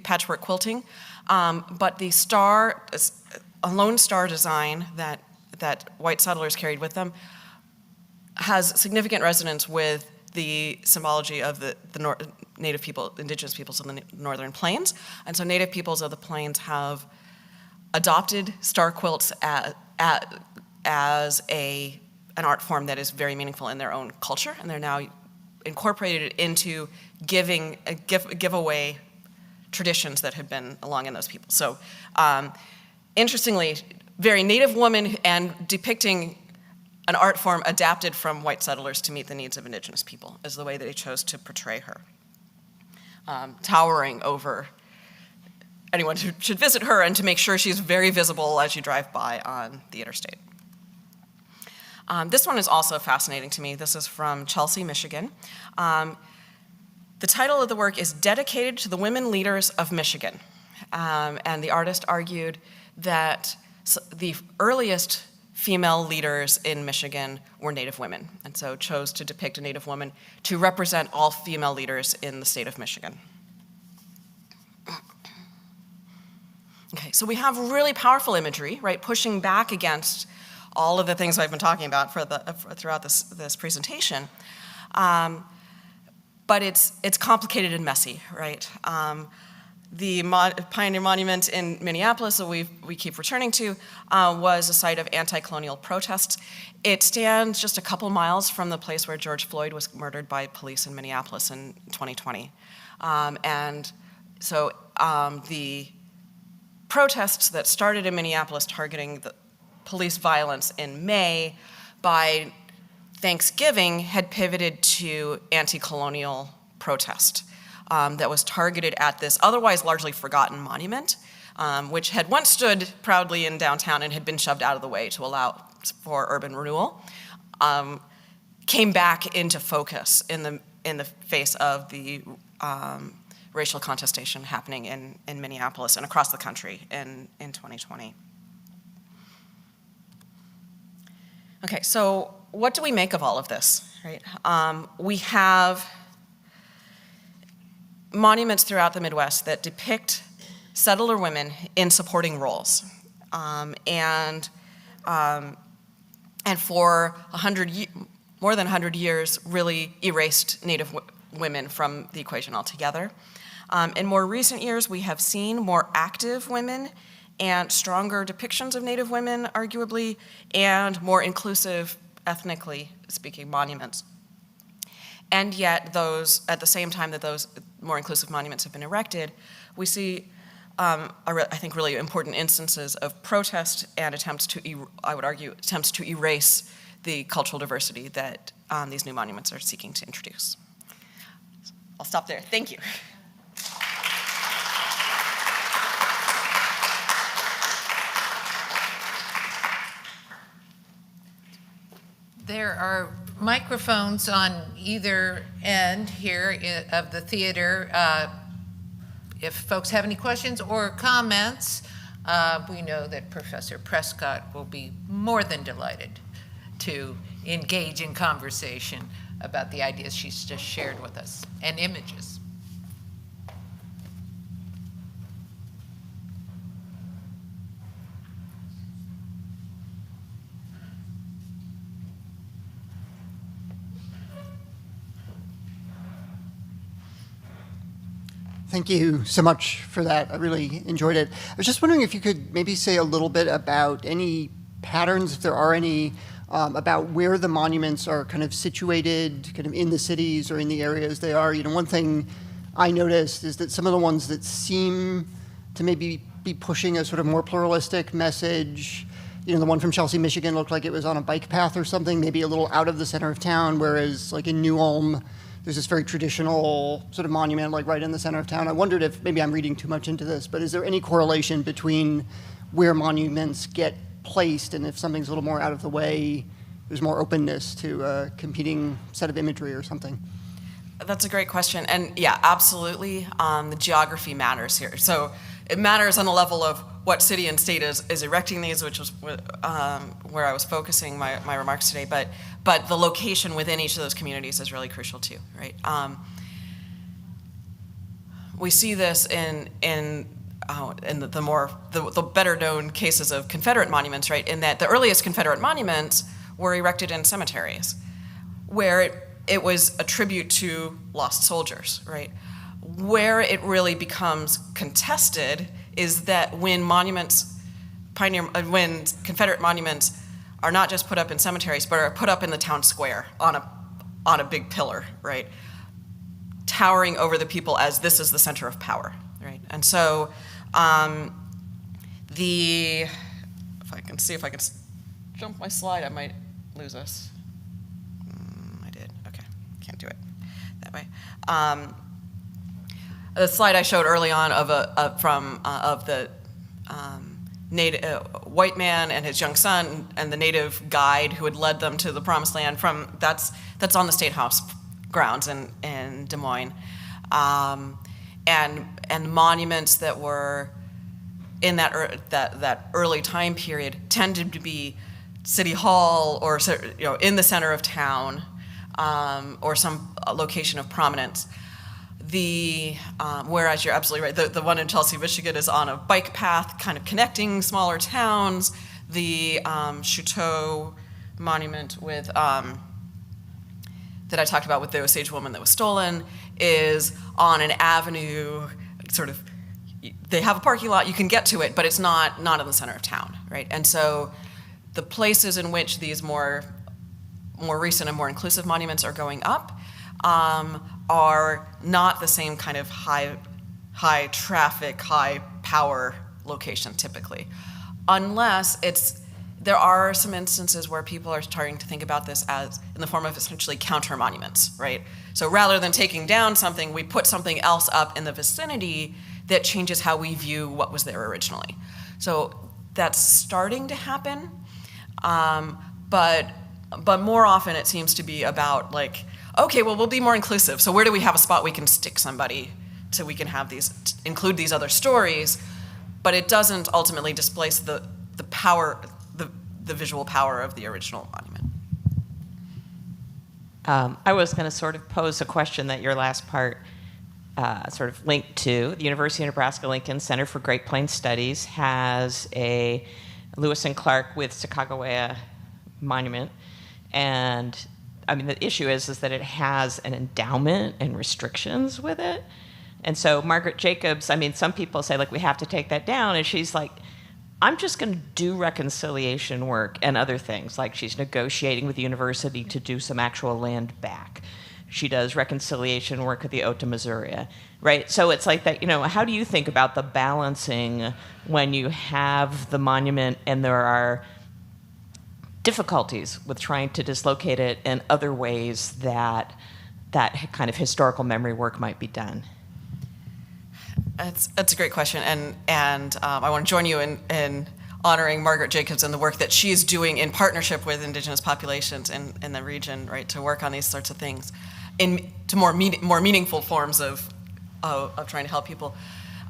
Patchwork quilting. But the star, a lone star design that white settlers carried with them, has significant resonance with the symbology of the Native people, indigenous peoples of the Northern Plains. And so Native peoples of the Plains have adopted star quilts as an art form that is very meaningful in their own culture, and they're now incorporated into giveaway traditions that had been along in those people. So interestingly, very Native woman and depicting an art form adapted from white settlers to meet the needs of indigenous people is the way that he chose to portray her. towering over anyone who should visit her, and to make sure she's very visible as you drive by on the interstate. This one is also fascinating to me. This is from Chelsea, Michigan. The title of the work is Dedicated to the Women Leaders of Michigan. And the artist argued that the earliest female leaders in Michigan were Native women, and so chose to depict a Native woman to represent all female leaders in the state of Michigan. Okay, so we have really powerful imagery, right, pushing back against all of the things I've been talking about throughout this presentation. But it's complicated and messy, right? The Pioneer Monument in Minneapolis that we keep returning to was a site of anti-colonial protests. It stands just a couple miles from the place where George Floyd was murdered by police in Minneapolis in 2020. And so the protests that started in Minneapolis targeting the police violence in May, by Thanksgiving had pivoted to anti-colonial protest that was targeted at this otherwise largely forgotten monument, which had once stood proudly in downtown and had been shoved out of the way to allow for urban renewal, came back into focus in the face of the racial contestation happening in Minneapolis and across the country in 2020. Okay, so what do we make of all of this, right? We have monuments throughout the Midwest that depict settler women in supporting roles. And for more than 100 years, really erased Native women from the equation altogether. In more recent years, we have seen more active women and stronger depictions of Native women, arguably, and more inclusive, ethnically speaking, monuments. And yet those, at the same time that those more inclusive monuments have been erected, we see, I think, really important instances of protest and attempts to, I would argue, attempts to erase the cultural diversity that these new monuments are seeking to introduce. I'll stop there. Thank you. There are microphones on either end here of the theater. If folks have any questions or comments, we know that Professor Prescott will be more than delighted to engage in conversation about the ideas she's just shared with us and images. Thank you so much for that. I really enjoyed it. I was just wondering if you could maybe say a little bit about any patterns, if there are any, about where the monuments are kind of situated, kind of in the cities or in the areas they are. You know, one thing I noticed is that some of the ones that seem to maybe be pushing a sort of more pluralistic message, you know, the one from Chelsea, Michigan looked like it was on a bike path or something, maybe a little out of the center of town, whereas like in New Ulm, there's this very traditional sort of monument, like right in the center of town. I wondered if maybe I'm reading too much into this, but is there any correlation between where monuments get placed and if something's a little more out of the way, there's more openness to a competing set of imagery or something? That's a great question. And yeah, absolutely, the geography matters here. So it matters on the level of what city and state is erecting these, which was where I was focusing my remarks today. But the location within each of those communities is really crucial too, right? We see this in the better known cases of Confederate monuments, right? In that the earliest Confederate monuments were erected in cemeteries, where it was a tribute to lost soldiers, right? Where it really becomes contested is that when when Confederate monuments are not just put up in cemeteries, but are put up in the town square on a big pillar, right? Towering over the people as this is the center of power, right? And so if I can see if I can jump my slide, I might lose us. I did, okay, can't do it that way. the slide I showed early on of the native white man and his young son and the native guide who had led them to the promised land that's on the State House grounds in Des Moines, and monuments that were in that early time period tended to be City Hall or in the center of town, or some location of prominence. Whereas you're absolutely right, the one in Chelsea, Michigan is on a bike path kind of connecting smaller towns. The Chouteau monument that I talked about with the Osage woman that was stolen is on an avenue, sort of, they have a parking lot, you can get to it, but it's not in the center of town, right? And so the places in which these more recent and more inclusive monuments are going up are not the same kind of high traffic, high power location typically, unless there are some instances where people are starting to think about this as in the form of essentially counter monuments, right? So rather than taking down something, we put something else up in the vicinity that changes how we view what was there originally. So that's starting to happen, but more often it seems to be about like, okay, well, we'll be more inclusive. So where do we have a spot we can stick somebody so we can have include these other stories, but it doesn't ultimately displace the power, the visual power of the original monument. I was going to sort of pose a question that your last part sort of linked to. The University of Nebraska-Lincoln Center for Great Plains Studies has a Lewis and Clark with Sacagawea monument, and I mean, the issue is that it has an endowment and restrictions with it. And so Margaret Jacobs, I mean, some people say, like, we have to take that down. And she's like, I'm just going to do reconciliation work and other things. Like, she's negotiating with the university to do some actual land back. She does reconciliation work at the Ota Missouri, right? So it's like that, how do you think about the balancing when you have the monument and there are difficulties with trying to dislocate it and other ways that kind of historical memory work might be done? That's a great question, and I want to join you in honoring Margaret Jacobs and the work that she's doing in partnership with Indigenous populations in the region, right, to work on these sorts of things, to more meaningful forms of trying to help people,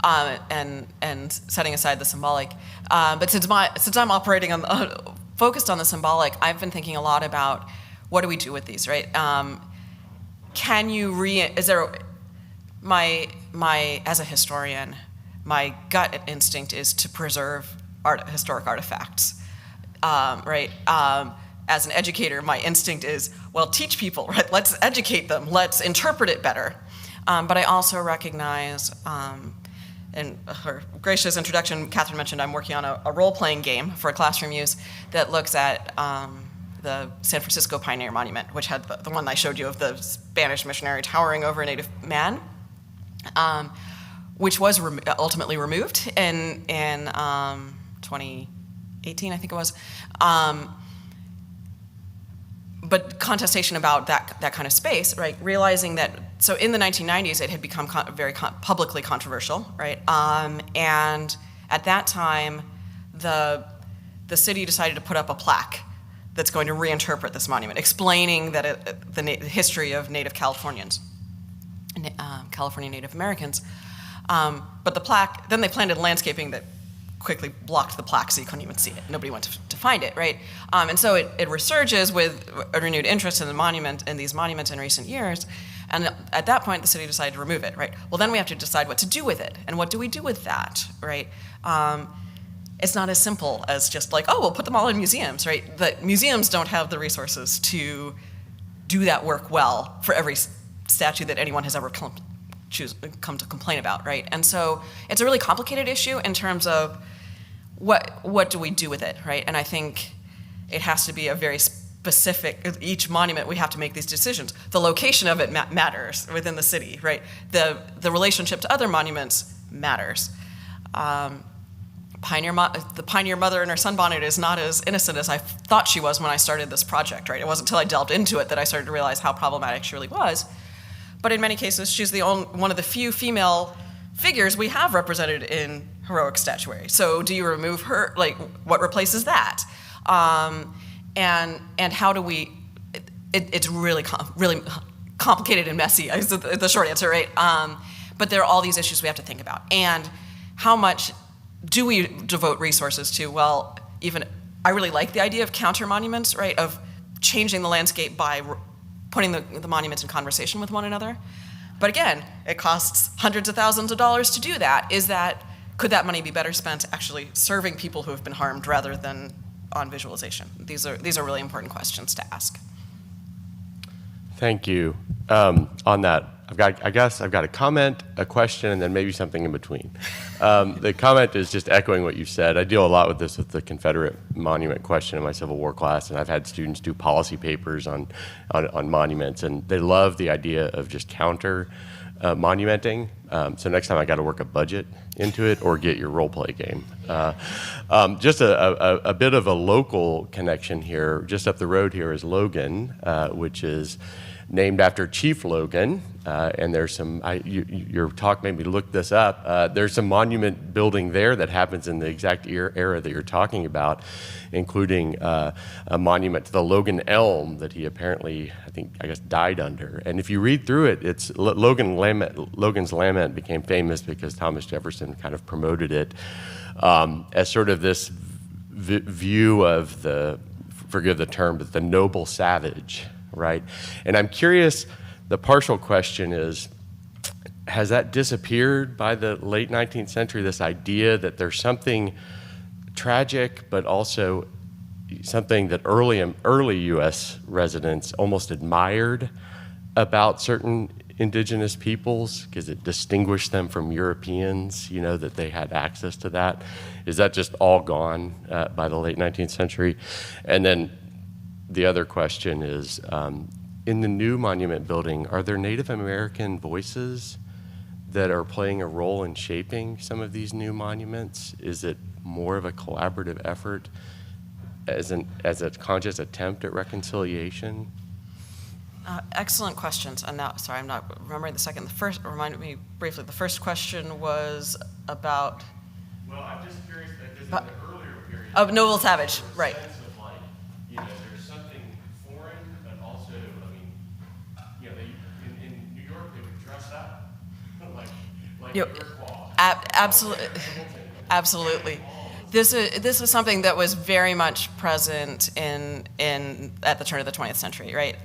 and setting aside the symbolic. But since I'm operating focused on the symbolic, I've been thinking a lot about what do we do with these, right? As a historian, my gut instinct is to preserve historic artifacts, right? As an educator, my instinct is, well, teach people, right? Let's educate them, let's interpret it better. But I also recognize, in her gracious introduction, Catherine mentioned I'm working on a role-playing game for classroom use that looks at the San Francisco Pioneer Monument, which had the one I showed you of the Spanish missionary towering over a native man, which was ultimately removed in 2018, I think it was. But contestation about that kind of space, right? Realizing that, so in the 1990s, it had become very publicly controversial, right? And at that time, the city decided to put up a plaque that's going to reinterpret this monument, explaining that the history of Native Californians, California Native Americans. But the plaque, then they planted landscaping that quickly blocked the plaque so you couldn't even see it. Nobody went to find it, right? And so it resurges with a renewed interest in these monuments in recent years. And at that point, the city decided to remove it, right? Well, then we have to decide what to do with it. And what do we do with that, right? It's not as simple as just like, oh, we'll put them all in museums, right? The museums don't have the resources to do that work well for every statue that anyone has ever come to complain about, right? And so it's a really complicated issue in terms of what do we do with it, right? And I think it has to be a very specific, each monument we have to make these decisions. The location of it matters within the city, right? The relationship to other monuments matters. The Pioneer Mother in her sunbonnet is not as innocent as I thought she was when I started this project, right? It wasn't until I delved into it that I started to realize how problematic she really was. But in many cases, she's one of the few female figures we have represented in heroic statuary. So do you remove her? Like, what replaces that? And how do we? It's really really complicated and messy. Is the short answer, right? But there are all these issues we have to think about, and how much do we devote resources to? Well, even I really like the idea of counter monuments, right? Of changing the landscape by putting the monuments in conversation with one another. But again, it costs hundreds of thousands of dollars to do that. Could that money be better spent actually serving people who have been harmed rather than on visualization? These are really important questions to ask. Thank you. On that, I guess I've got a comment, a question, and then maybe something in between. The comment is just echoing what you said. I deal a lot with this with the Confederate monument question in my Civil War class, and I've had students do policy papers on monuments, and they love the idea of just counter monumenting. So next time I got to work a budget into it or get your role play game. Just a bit of a local connection here. Just up the road here is Logan, which is named after Chief Logan, and there's some, your talk made me look this up. There's some monument building there that happens in the exact era that you're talking about, including a monument to the Logan elm that he apparently, I guess, died under. And if you read through it, it's Logan's Lament became famous because Thomas Jefferson kind of promoted it as sort of this view of forgive the term, but the noble savage, right? And I'm curious, the partial question is, has that disappeared by the late 19th century, this idea that there's something tragic, but also something that early U.S. residents almost admired about certain indigenous peoples because it distinguished them from Europeans, that they had access to that? Is that just all gone by the late 19th century? And then the other question is, in the new monument building, are there Native American voices that are playing a role in shaping some of these new monuments? Is it more of a collaborative effort as a conscious attempt at reconciliation? Excellent questions. And now, sorry, I'm not remembering the second. The first, remind me briefly, the first question was about... Well, I'm just curious, because in the earlier period... Of Noble Savage, right. Sense of there's something foreign, but also, in New York, they would dress up like Absolutely. Absolutely. This is something that was very much present at the turn of the 20th century, right?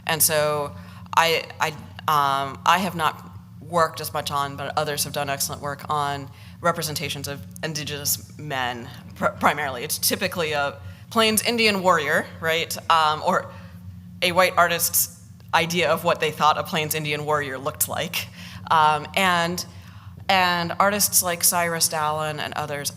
And so I have not worked as much on, but others have done excellent work on representations of indigenous men, primarily. It's typically a Plains Indian warrior, right? Or a white artist's idea of what they thought a Plains Indian warrior looked like. And artists like Cyrus Dallin and others,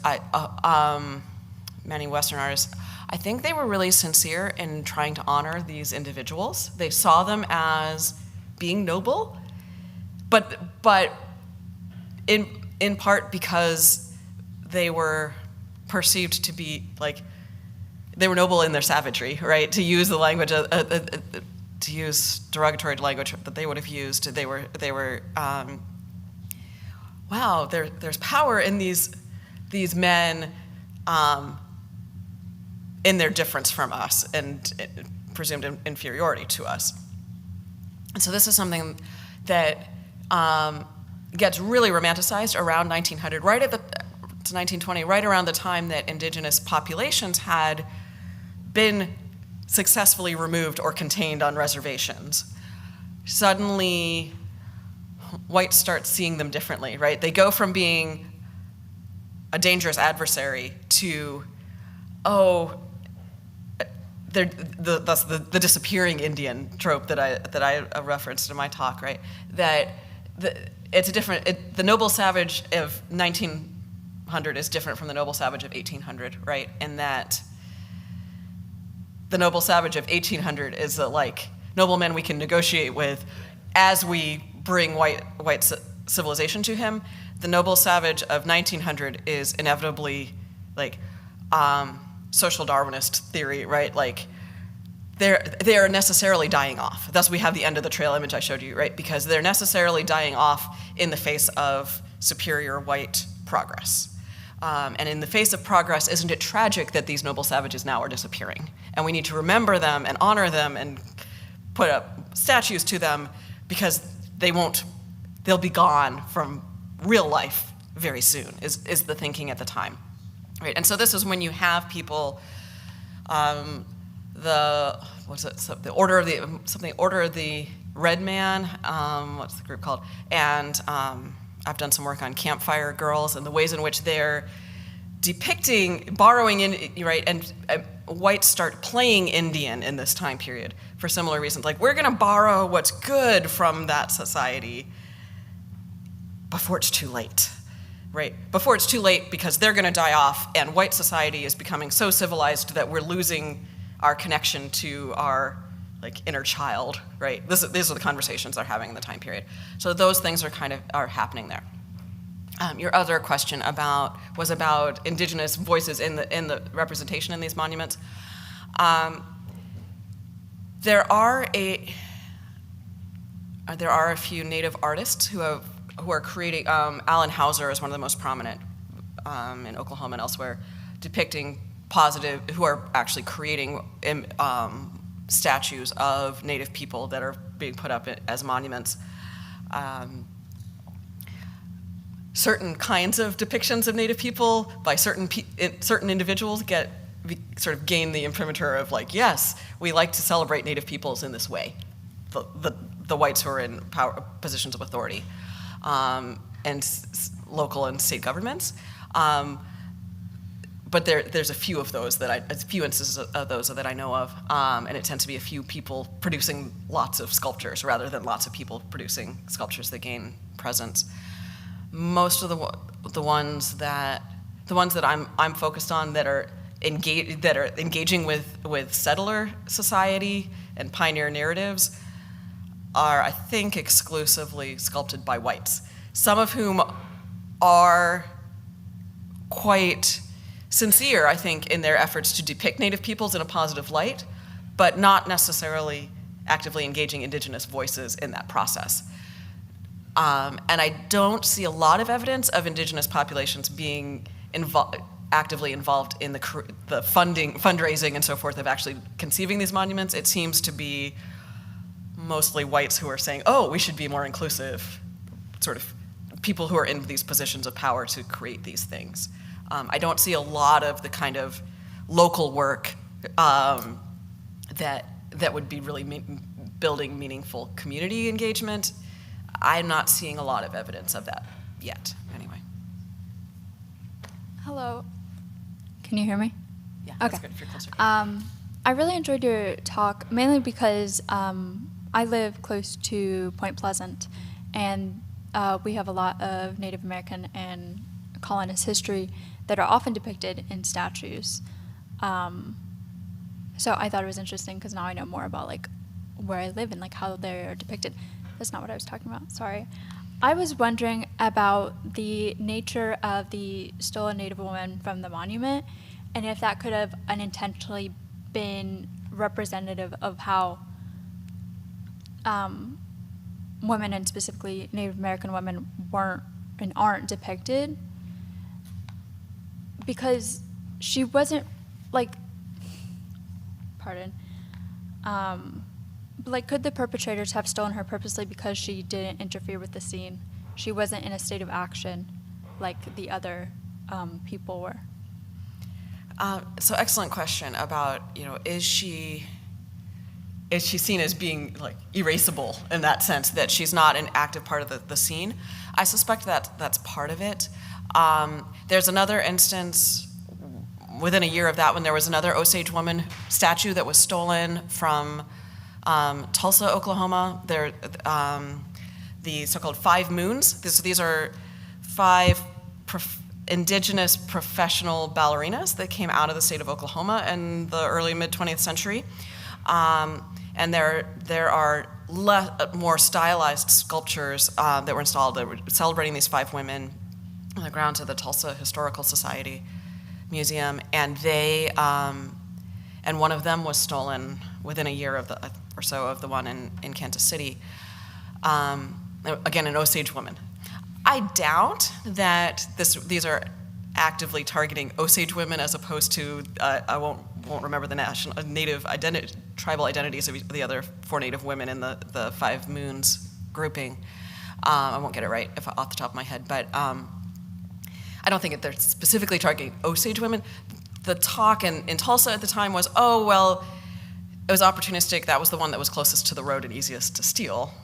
many Western artists, I think they were really sincere in trying to honor these individuals. They saw them as being noble, but in part because they were perceived to be they were noble in their savagery, right? To use the language, to use derogatory language that they would have used, they were. Wow, there's power in these men in their difference from us and presumed inferiority to us. And so this is something that gets really romanticized around 1900, to 1920, right around the time that indigenous populations had been successfully removed or contained on reservations. Suddenly, whites start seeing them differently, right? They go from being a dangerous adversary to, that's the disappearing Indian trope that I referenced in my talk, right? That the noble savage of 1900 is different from the noble savage of 1800, right? In that the noble savage of 1800 is noblemen we can negotiate with as we bring white civilization to him. The noble savage of 1900 is inevitably social Darwinist theory, right? they're necessarily dying off. Thus, we have the end of the trail image I showed you, right? Because they're necessarily dying off in the face of superior white progress. And in the face of progress, isn't it tragic that these noble savages now are disappearing? And we need to remember them and honor them and put up statues to them, because they'll be gone from real life very soon, is the thinking at the time, right? And so this is when you have people, the Order of the Red Man, what's the group called? And I've done some work on Campfire Girls and the ways in which they're borrowing in, right, and whites start playing Indian in this time period for similar reasons. Like, we're gonna borrow what's good from that society before it's too late, right? Before it's too late, because they're gonna die off, and white society is becoming so civilized that we're losing our connection to our inner child, right? These are the conversations they're having in the time period. So those things are happening there. Your other question was about indigenous voices in the representation in these monuments. There are a few Native artists who are creating. Alan Hauser is one of the most prominent in Oklahoma and elsewhere, depicting who are actually creating statues of Native people that are being put up as monuments. Certain kinds of depictions of Native people by certain individuals gain the imprimatur of yes, we like to celebrate Native peoples in this way, the whites who are in positions of authority, and local and state governments. But there's a few of those a few instances of those that I know of, and it tends to be a few people producing lots of sculptures rather than lots of people producing sculptures that gain presence. Most of the ones that I'm focused on that are engaging with settler society and pioneer narratives are, I think, exclusively sculpted by whites, some of whom are quite sincere, I think, in their efforts to depict Native peoples in a positive light, but not necessarily actively engaging indigenous voices in that process. And I don't see a lot of evidence of indigenous populations being actively involved in the fundraising and so forth of actually conceiving these monuments. It seems to be mostly whites who are saying, oh, we should be more inclusive, sort of people who are in these positions of power to create these things. I don't see a lot of the kind of local work that would be really building meaningful community engagement. I'm not seeing a lot of evidence of that yet, anyway. Hello. Can you hear me? Yeah, Okay. that's good if you're closer. I really enjoyed your talk, mainly because I live close to Point Pleasant, and we have a lot of Native American and colonist history that are often depicted in statues. So I thought it was interesting because now I know more about where I live and how they're depicted. That's not what I was talking about, sorry. I was wondering about the nature of the stolen Native woman from the monument, and if that could have unintentionally been representative of how women, and specifically Native American women, weren't and aren't depicted. Because she wasn't, could the perpetrators have stolen her purposely because she didn't interfere with the scene? She wasn't in a state of action like the other people were. So excellent question about, is she seen as being erasable in that sense, that she's not an active part of the scene? I suspect that's part of it. There's another instance within a year of that when there was another Osage woman statue that was stolen from Tulsa, Oklahoma. The so-called 5 moons. These are 5 indigenous professional ballerinas that came out of the state of Oklahoma in the early mid-20th century. And there are more stylized sculptures that were installed that were celebrating these 5 women on the grounds of the Tulsa Historical Society Museum, and and one of them was stolen within a year or so of the one in Kansas City. Again, an Osage woman. I doubt that these are actively targeting Osage women as opposed to, I won't remember the tribal identities of the other 4 Native women in the Five Moons grouping. I won't get it right off the top of my head, but I don't think that they're specifically targeting Osage women. The talk in Tulsa at the time was, oh, well, it was opportunistic. That was the one that was closest to the road and easiest to steal.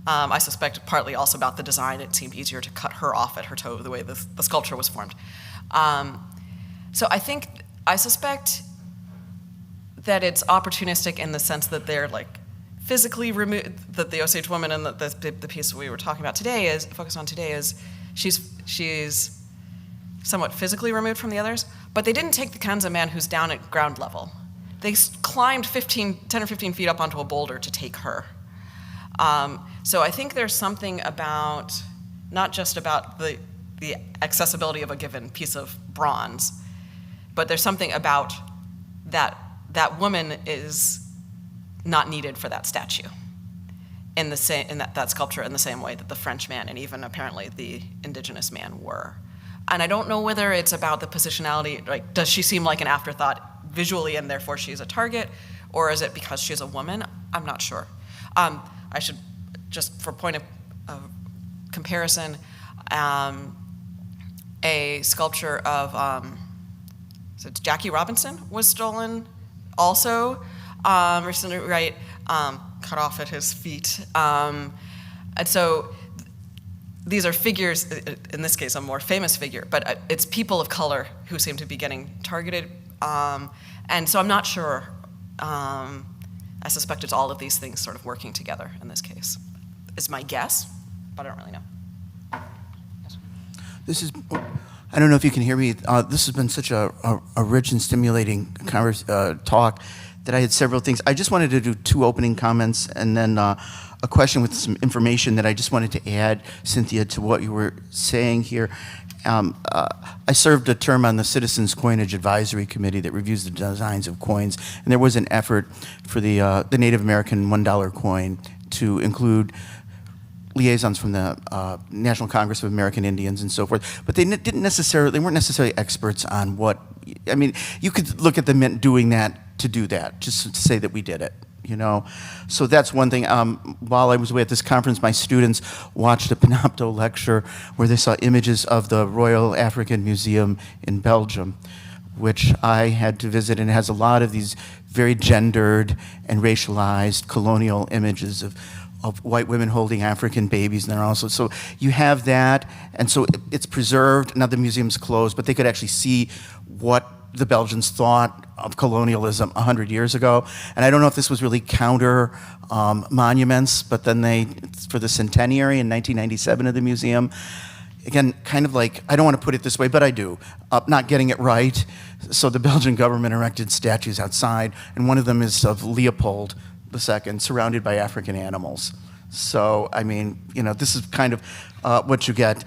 I suspect partly also about the design. It seemed easier to cut her off at her toe the way the sculpture was formed. So I suspect that it's opportunistic in the sense that they're like physically removed, that the Osage woman and the piece we were talking about today focused on today is she's somewhat physically removed from the others, but they didn't take the Kanza man who's down at ground level. They climbed 10 or 15 feet up onto a boulder to take her. So I think there's something about, not just about the accessibility of a given piece of bronze, but there's something about that woman is not needed for that statue in that sculpture in the same way that the French man and even apparently the indigenous man were. And I don't know whether it's about the positionality, like does she seem like an afterthought visually and therefore she's a target, or is it because she's a woman? I'm not sure. I should, just for point of comparison, a sculpture of Jackie Robinson was stolen also recently, right? Cut off at his feet. And so these are figures, in this case a more famous figure, but it's people of color who seem to be getting targeted. And so I'm not sure. I suspect it's all of these things sort of working together in this case, is my guess, but I don't really know. Yes. I don't know if you can hear me. This has been such a rich and stimulating talk that I had several things. I just wanted to do 2 opening comments and then a question with some information that I just wanted to add, Cynthia, to what you were saying here. I served a term on the Citizens Coinage Advisory Committee that reviews the designs of coins, and there was an effort for the Native American $1 coin to include liaisons from the National Congress of American Indians and so forth, but they weren't necessarily experts on what, I mean, you could look at the Mint doing that to do that, just to say that we did it. You know, so that's one thing. While I was away at this conference, my students watched a Panopto lecture where they saw images of the Royal African Museum in Belgium, which I had to visit, and it has a lot of these very gendered and racialized colonial images of white women holding African babies, and they're also, so you have that, and so it's preserved. Now the museum's closed, but they could actually see what the Belgians thought of colonialism 100 years ago. And I don't know if this was really counter monuments, but then for the centenary in 1997 of the museum, again, kind of like, I don't want to put it this way, but I do, not getting it right. So the Belgian government erected statues outside, and one of them is of Leopold II, surrounded by African animals. So, I mean, you know, this is kind of what you get.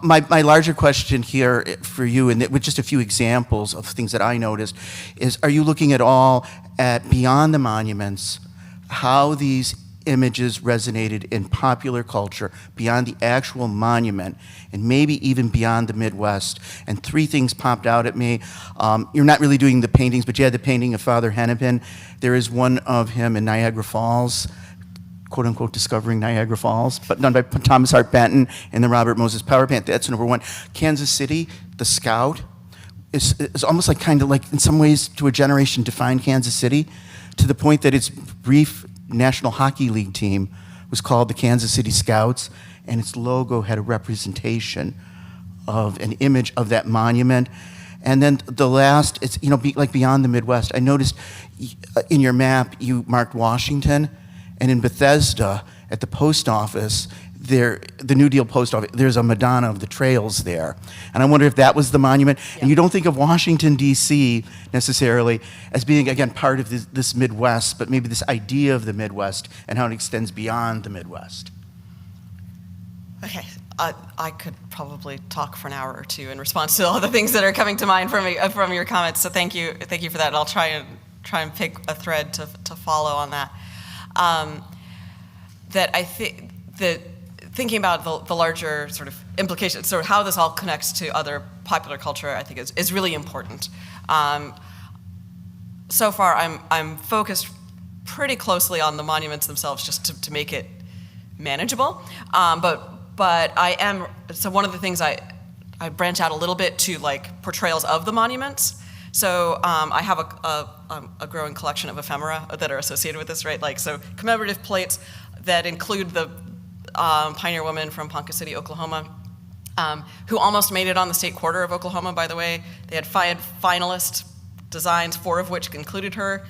My larger question here for you, and with just a few examples of things that I noticed, is are you looking at all at beyond the monuments, how these images resonated in popular culture, beyond the actual monument, and maybe even beyond the Midwest? And 3 things popped out at me. You're not really doing the paintings, but you had the painting of Father Hennepin. There is one of him in Niagara Falls, quote unquote, discovering Niagara Falls, but done by Thomas Hart Benton in the Robert Moses Power Plant. That's number 1. Kansas City, the Scout, is almost like, kind of like, in some ways, to a generation, defined Kansas City, to the point that its brief National Hockey League team was called the Kansas City Scouts, and its logo had a representation of an image of that monument. And then the last, it's, you know, like beyond the Midwest. I noticed in your map you marked Washington, and in Bethesda at the post office, the New Deal post office, there's a Madonna of the Trails there. And I wonder if that was the monument. Yeah. And you don't think of Washington, D.C. necessarily as being, again, part of this Midwest, but maybe this idea of the Midwest and how it extends beyond the Midwest. Okay, I could probably talk for an hour or two in response to all the things that are coming to mind from your comments. So thank you for that. And I'll try and pick a thread to follow on that. That I think that thinking about the larger sort of implications, sort of how this all connects to other popular culture, I think is really important. So far, I'm focused pretty closely on the monuments themselves, just to make it manageable. But I am, so one of the things I branch out a little bit to like portrayals of the monuments. So I have a growing collection of ephemera that are associated with this, right? Like, so commemorative plates that include the pioneer woman from Ponca City, Oklahoma, who almost made it on the state quarter of Oklahoma, by the way. They had 5 finalist designs, 4 of which included her,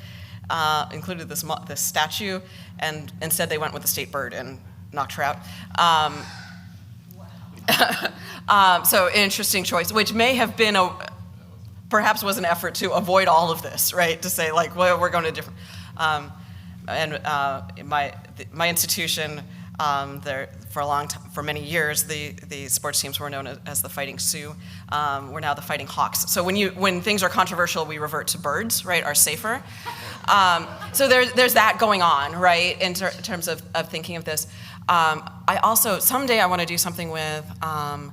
included this statue, and instead they went with the state bird and knocked her out. So interesting choice, which may have been perhaps was an effort to avoid all of this, right? To say like, well, we're going to different. My institution, there for a long time, for many years, the sports teams were known as the Fighting Sioux. We're now the Fighting Hawks. So when things are controversial, we revert to birds, right? Are safer. So there's that going on, right? In terms of thinking of this. I also someday I want to do something with an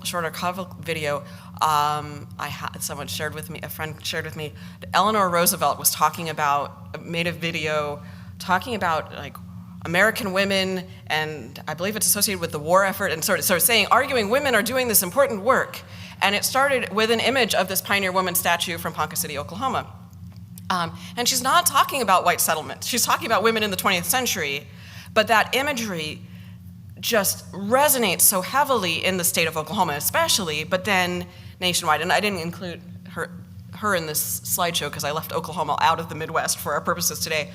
short archival video. Someone shared with me, a friend shared with me, Eleanor Roosevelt made a video talking about like American women, and I believe it's associated with the war effort, and sort of saying, arguing women are doing this important work. And it started with an image of this pioneer woman statue from Ponca City, Oklahoma. And she's not talking about white settlement. She's talking about women in the 20th century, but that imagery just resonates so heavily in the state of Oklahoma especially, but then nationwide. And I didn't include her in this slideshow because I left Oklahoma out of the Midwest for our purposes today.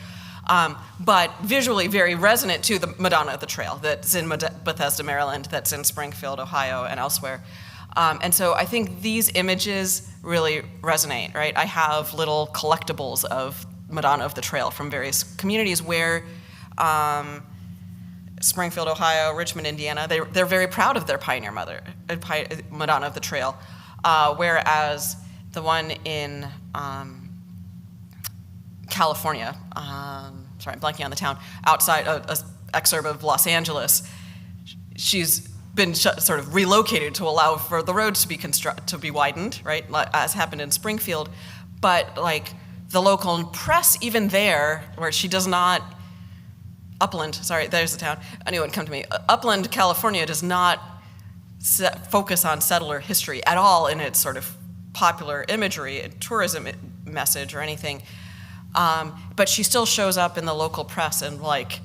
But visually very resonant to the Madonna of the Trail that's in Bethesda, Maryland, that's in Springfield, Ohio, and elsewhere. And so I think these images really resonate, right? I have little collectibles of Madonna of the Trail from various communities where Springfield, Ohio, Richmond, Indiana, they're very proud of their pioneer mother, Madonna of the Trail, whereas the one in California, sorry, I'm blanking on the town, outside an exurb of Los Angeles, she's been sort of relocated to allow for the roads to be widened, right, as happened in Springfield. But like the local press, even there, where she does not, Upland, sorry, there's the town, anyone come to me. Upland, California does not focus on settler history at all in its sort of popular imagery, tourism message or anything. But she still shows up in the local press, and like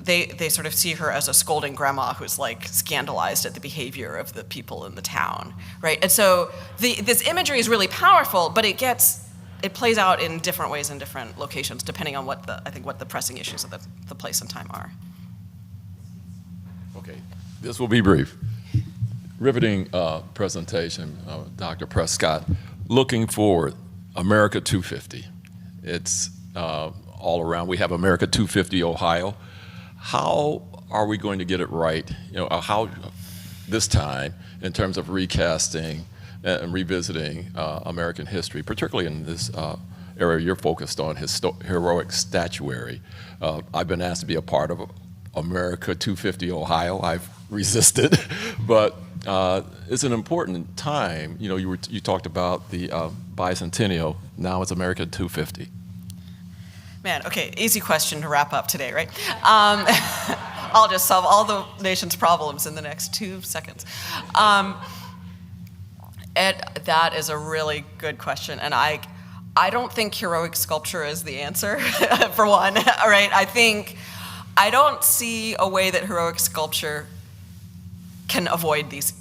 they sort of see her as a scolding grandma who's like scandalized at the behavior of the people in the town, right? And so this imagery is really powerful, but it plays out in different ways in different locations, depending on what the pressing issues of the place and time are. Okay, this will be brief. Riveting presentation, Dr. Prescott. Looking forward, America 250. It's all around. We have America 250 Ohio. How are we going to get it right? How this time in terms of recasting and revisiting American history, particularly in this area you're focused on, heroic statuary. I've been asked to be a part of America 250 Ohio. I've resisted, but it's an important time. You talked about the bicentennial. Now it's America 250. Man, okay, easy question to wrap up today, right? I'll just solve all the nation's problems in the next 2 seconds. That is a really good question, and I don't think heroic sculpture is the answer, for one, right? I don't see a way that heroic sculpture can avoid these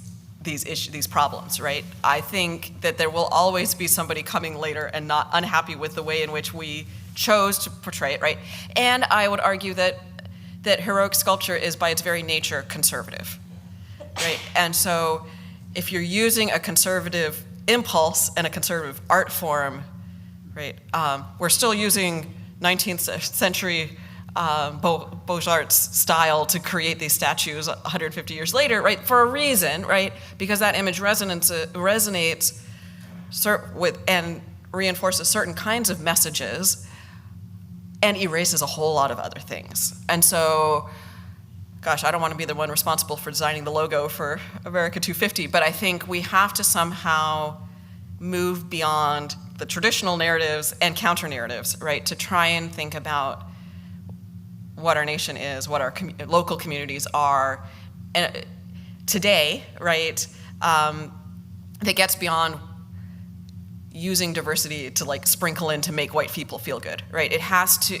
problems, right? I think that there will always be somebody coming later and not unhappy with the way in which we chose to portray it, right? And I would argue that heroic sculpture is by its very nature conservative, right? And so if you're using a conservative impulse and a conservative art form, right, we're still using 19th century Beaux-Arts style to create these statues 150 years later, right? For a reason, right? Because that image resonates with and reinforces certain kinds of messages and erases a whole lot of other things. And so, gosh, I don't want to be the one responsible for designing the logo for America 250, but I think we have to somehow move beyond the traditional narratives and counter narratives, right? To try and think about what our nation is, what our local communities are today, right? That gets beyond using diversity to like sprinkle in to make white people feel good, right? It has to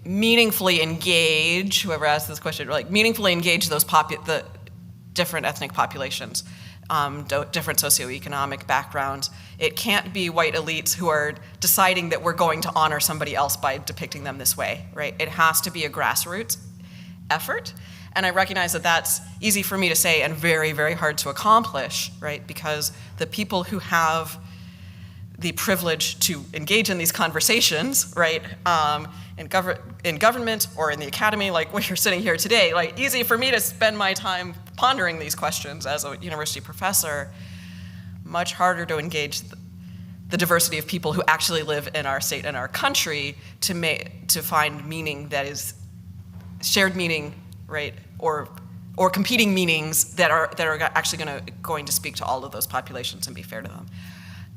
meaningfully engage, whoever asked this question, like meaningfully engage those the different ethnic populations, different socioeconomic backgrounds. It can't be white elites who are deciding that we're going to honor somebody else by depicting them this way, right? It has to be a grassroots effort. And I recognize that that's easy for me to say and very, very hard to accomplish, right? Because the people who have the privilege to engage in these conversations, right, in government or in the academy, like when you're sitting here today, like easy for me to spend my time pondering these questions as a university professor, much harder to engage the diversity of people who actually live in our state and our country to find meaning that is shared meaning, right, or competing meanings that are actually going to speak to all of those populations and be fair to them.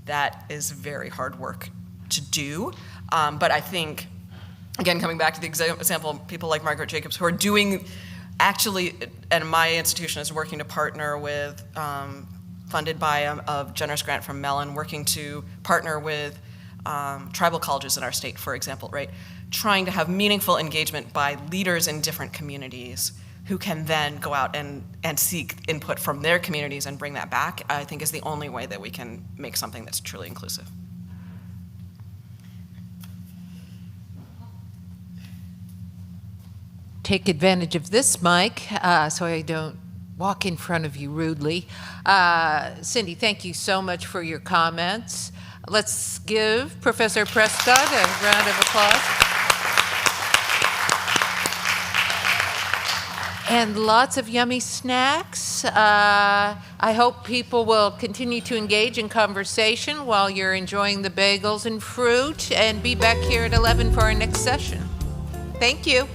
That is very hard work to do, but I think, again, coming back to the example of people like Margaret Jacobs who are doing, actually, and my institution is working to partner with, funded by a generous grant from Mellon, working to partner with tribal colleges in our state, for example, right? Trying to have meaningful engagement by leaders in different communities who can then go out and seek input from their communities and bring that back, I think is the only way that we can make something that's truly inclusive. Take advantage of this mic so I don't walk in front of you rudely. Cindy, thank you so much for your comments. Let's give Professor Prescott a round of applause. And lots of yummy snacks. I hope people will continue to engage in conversation while you're enjoying the bagels and fruit, and be back here at 11 for our next session. Thank you.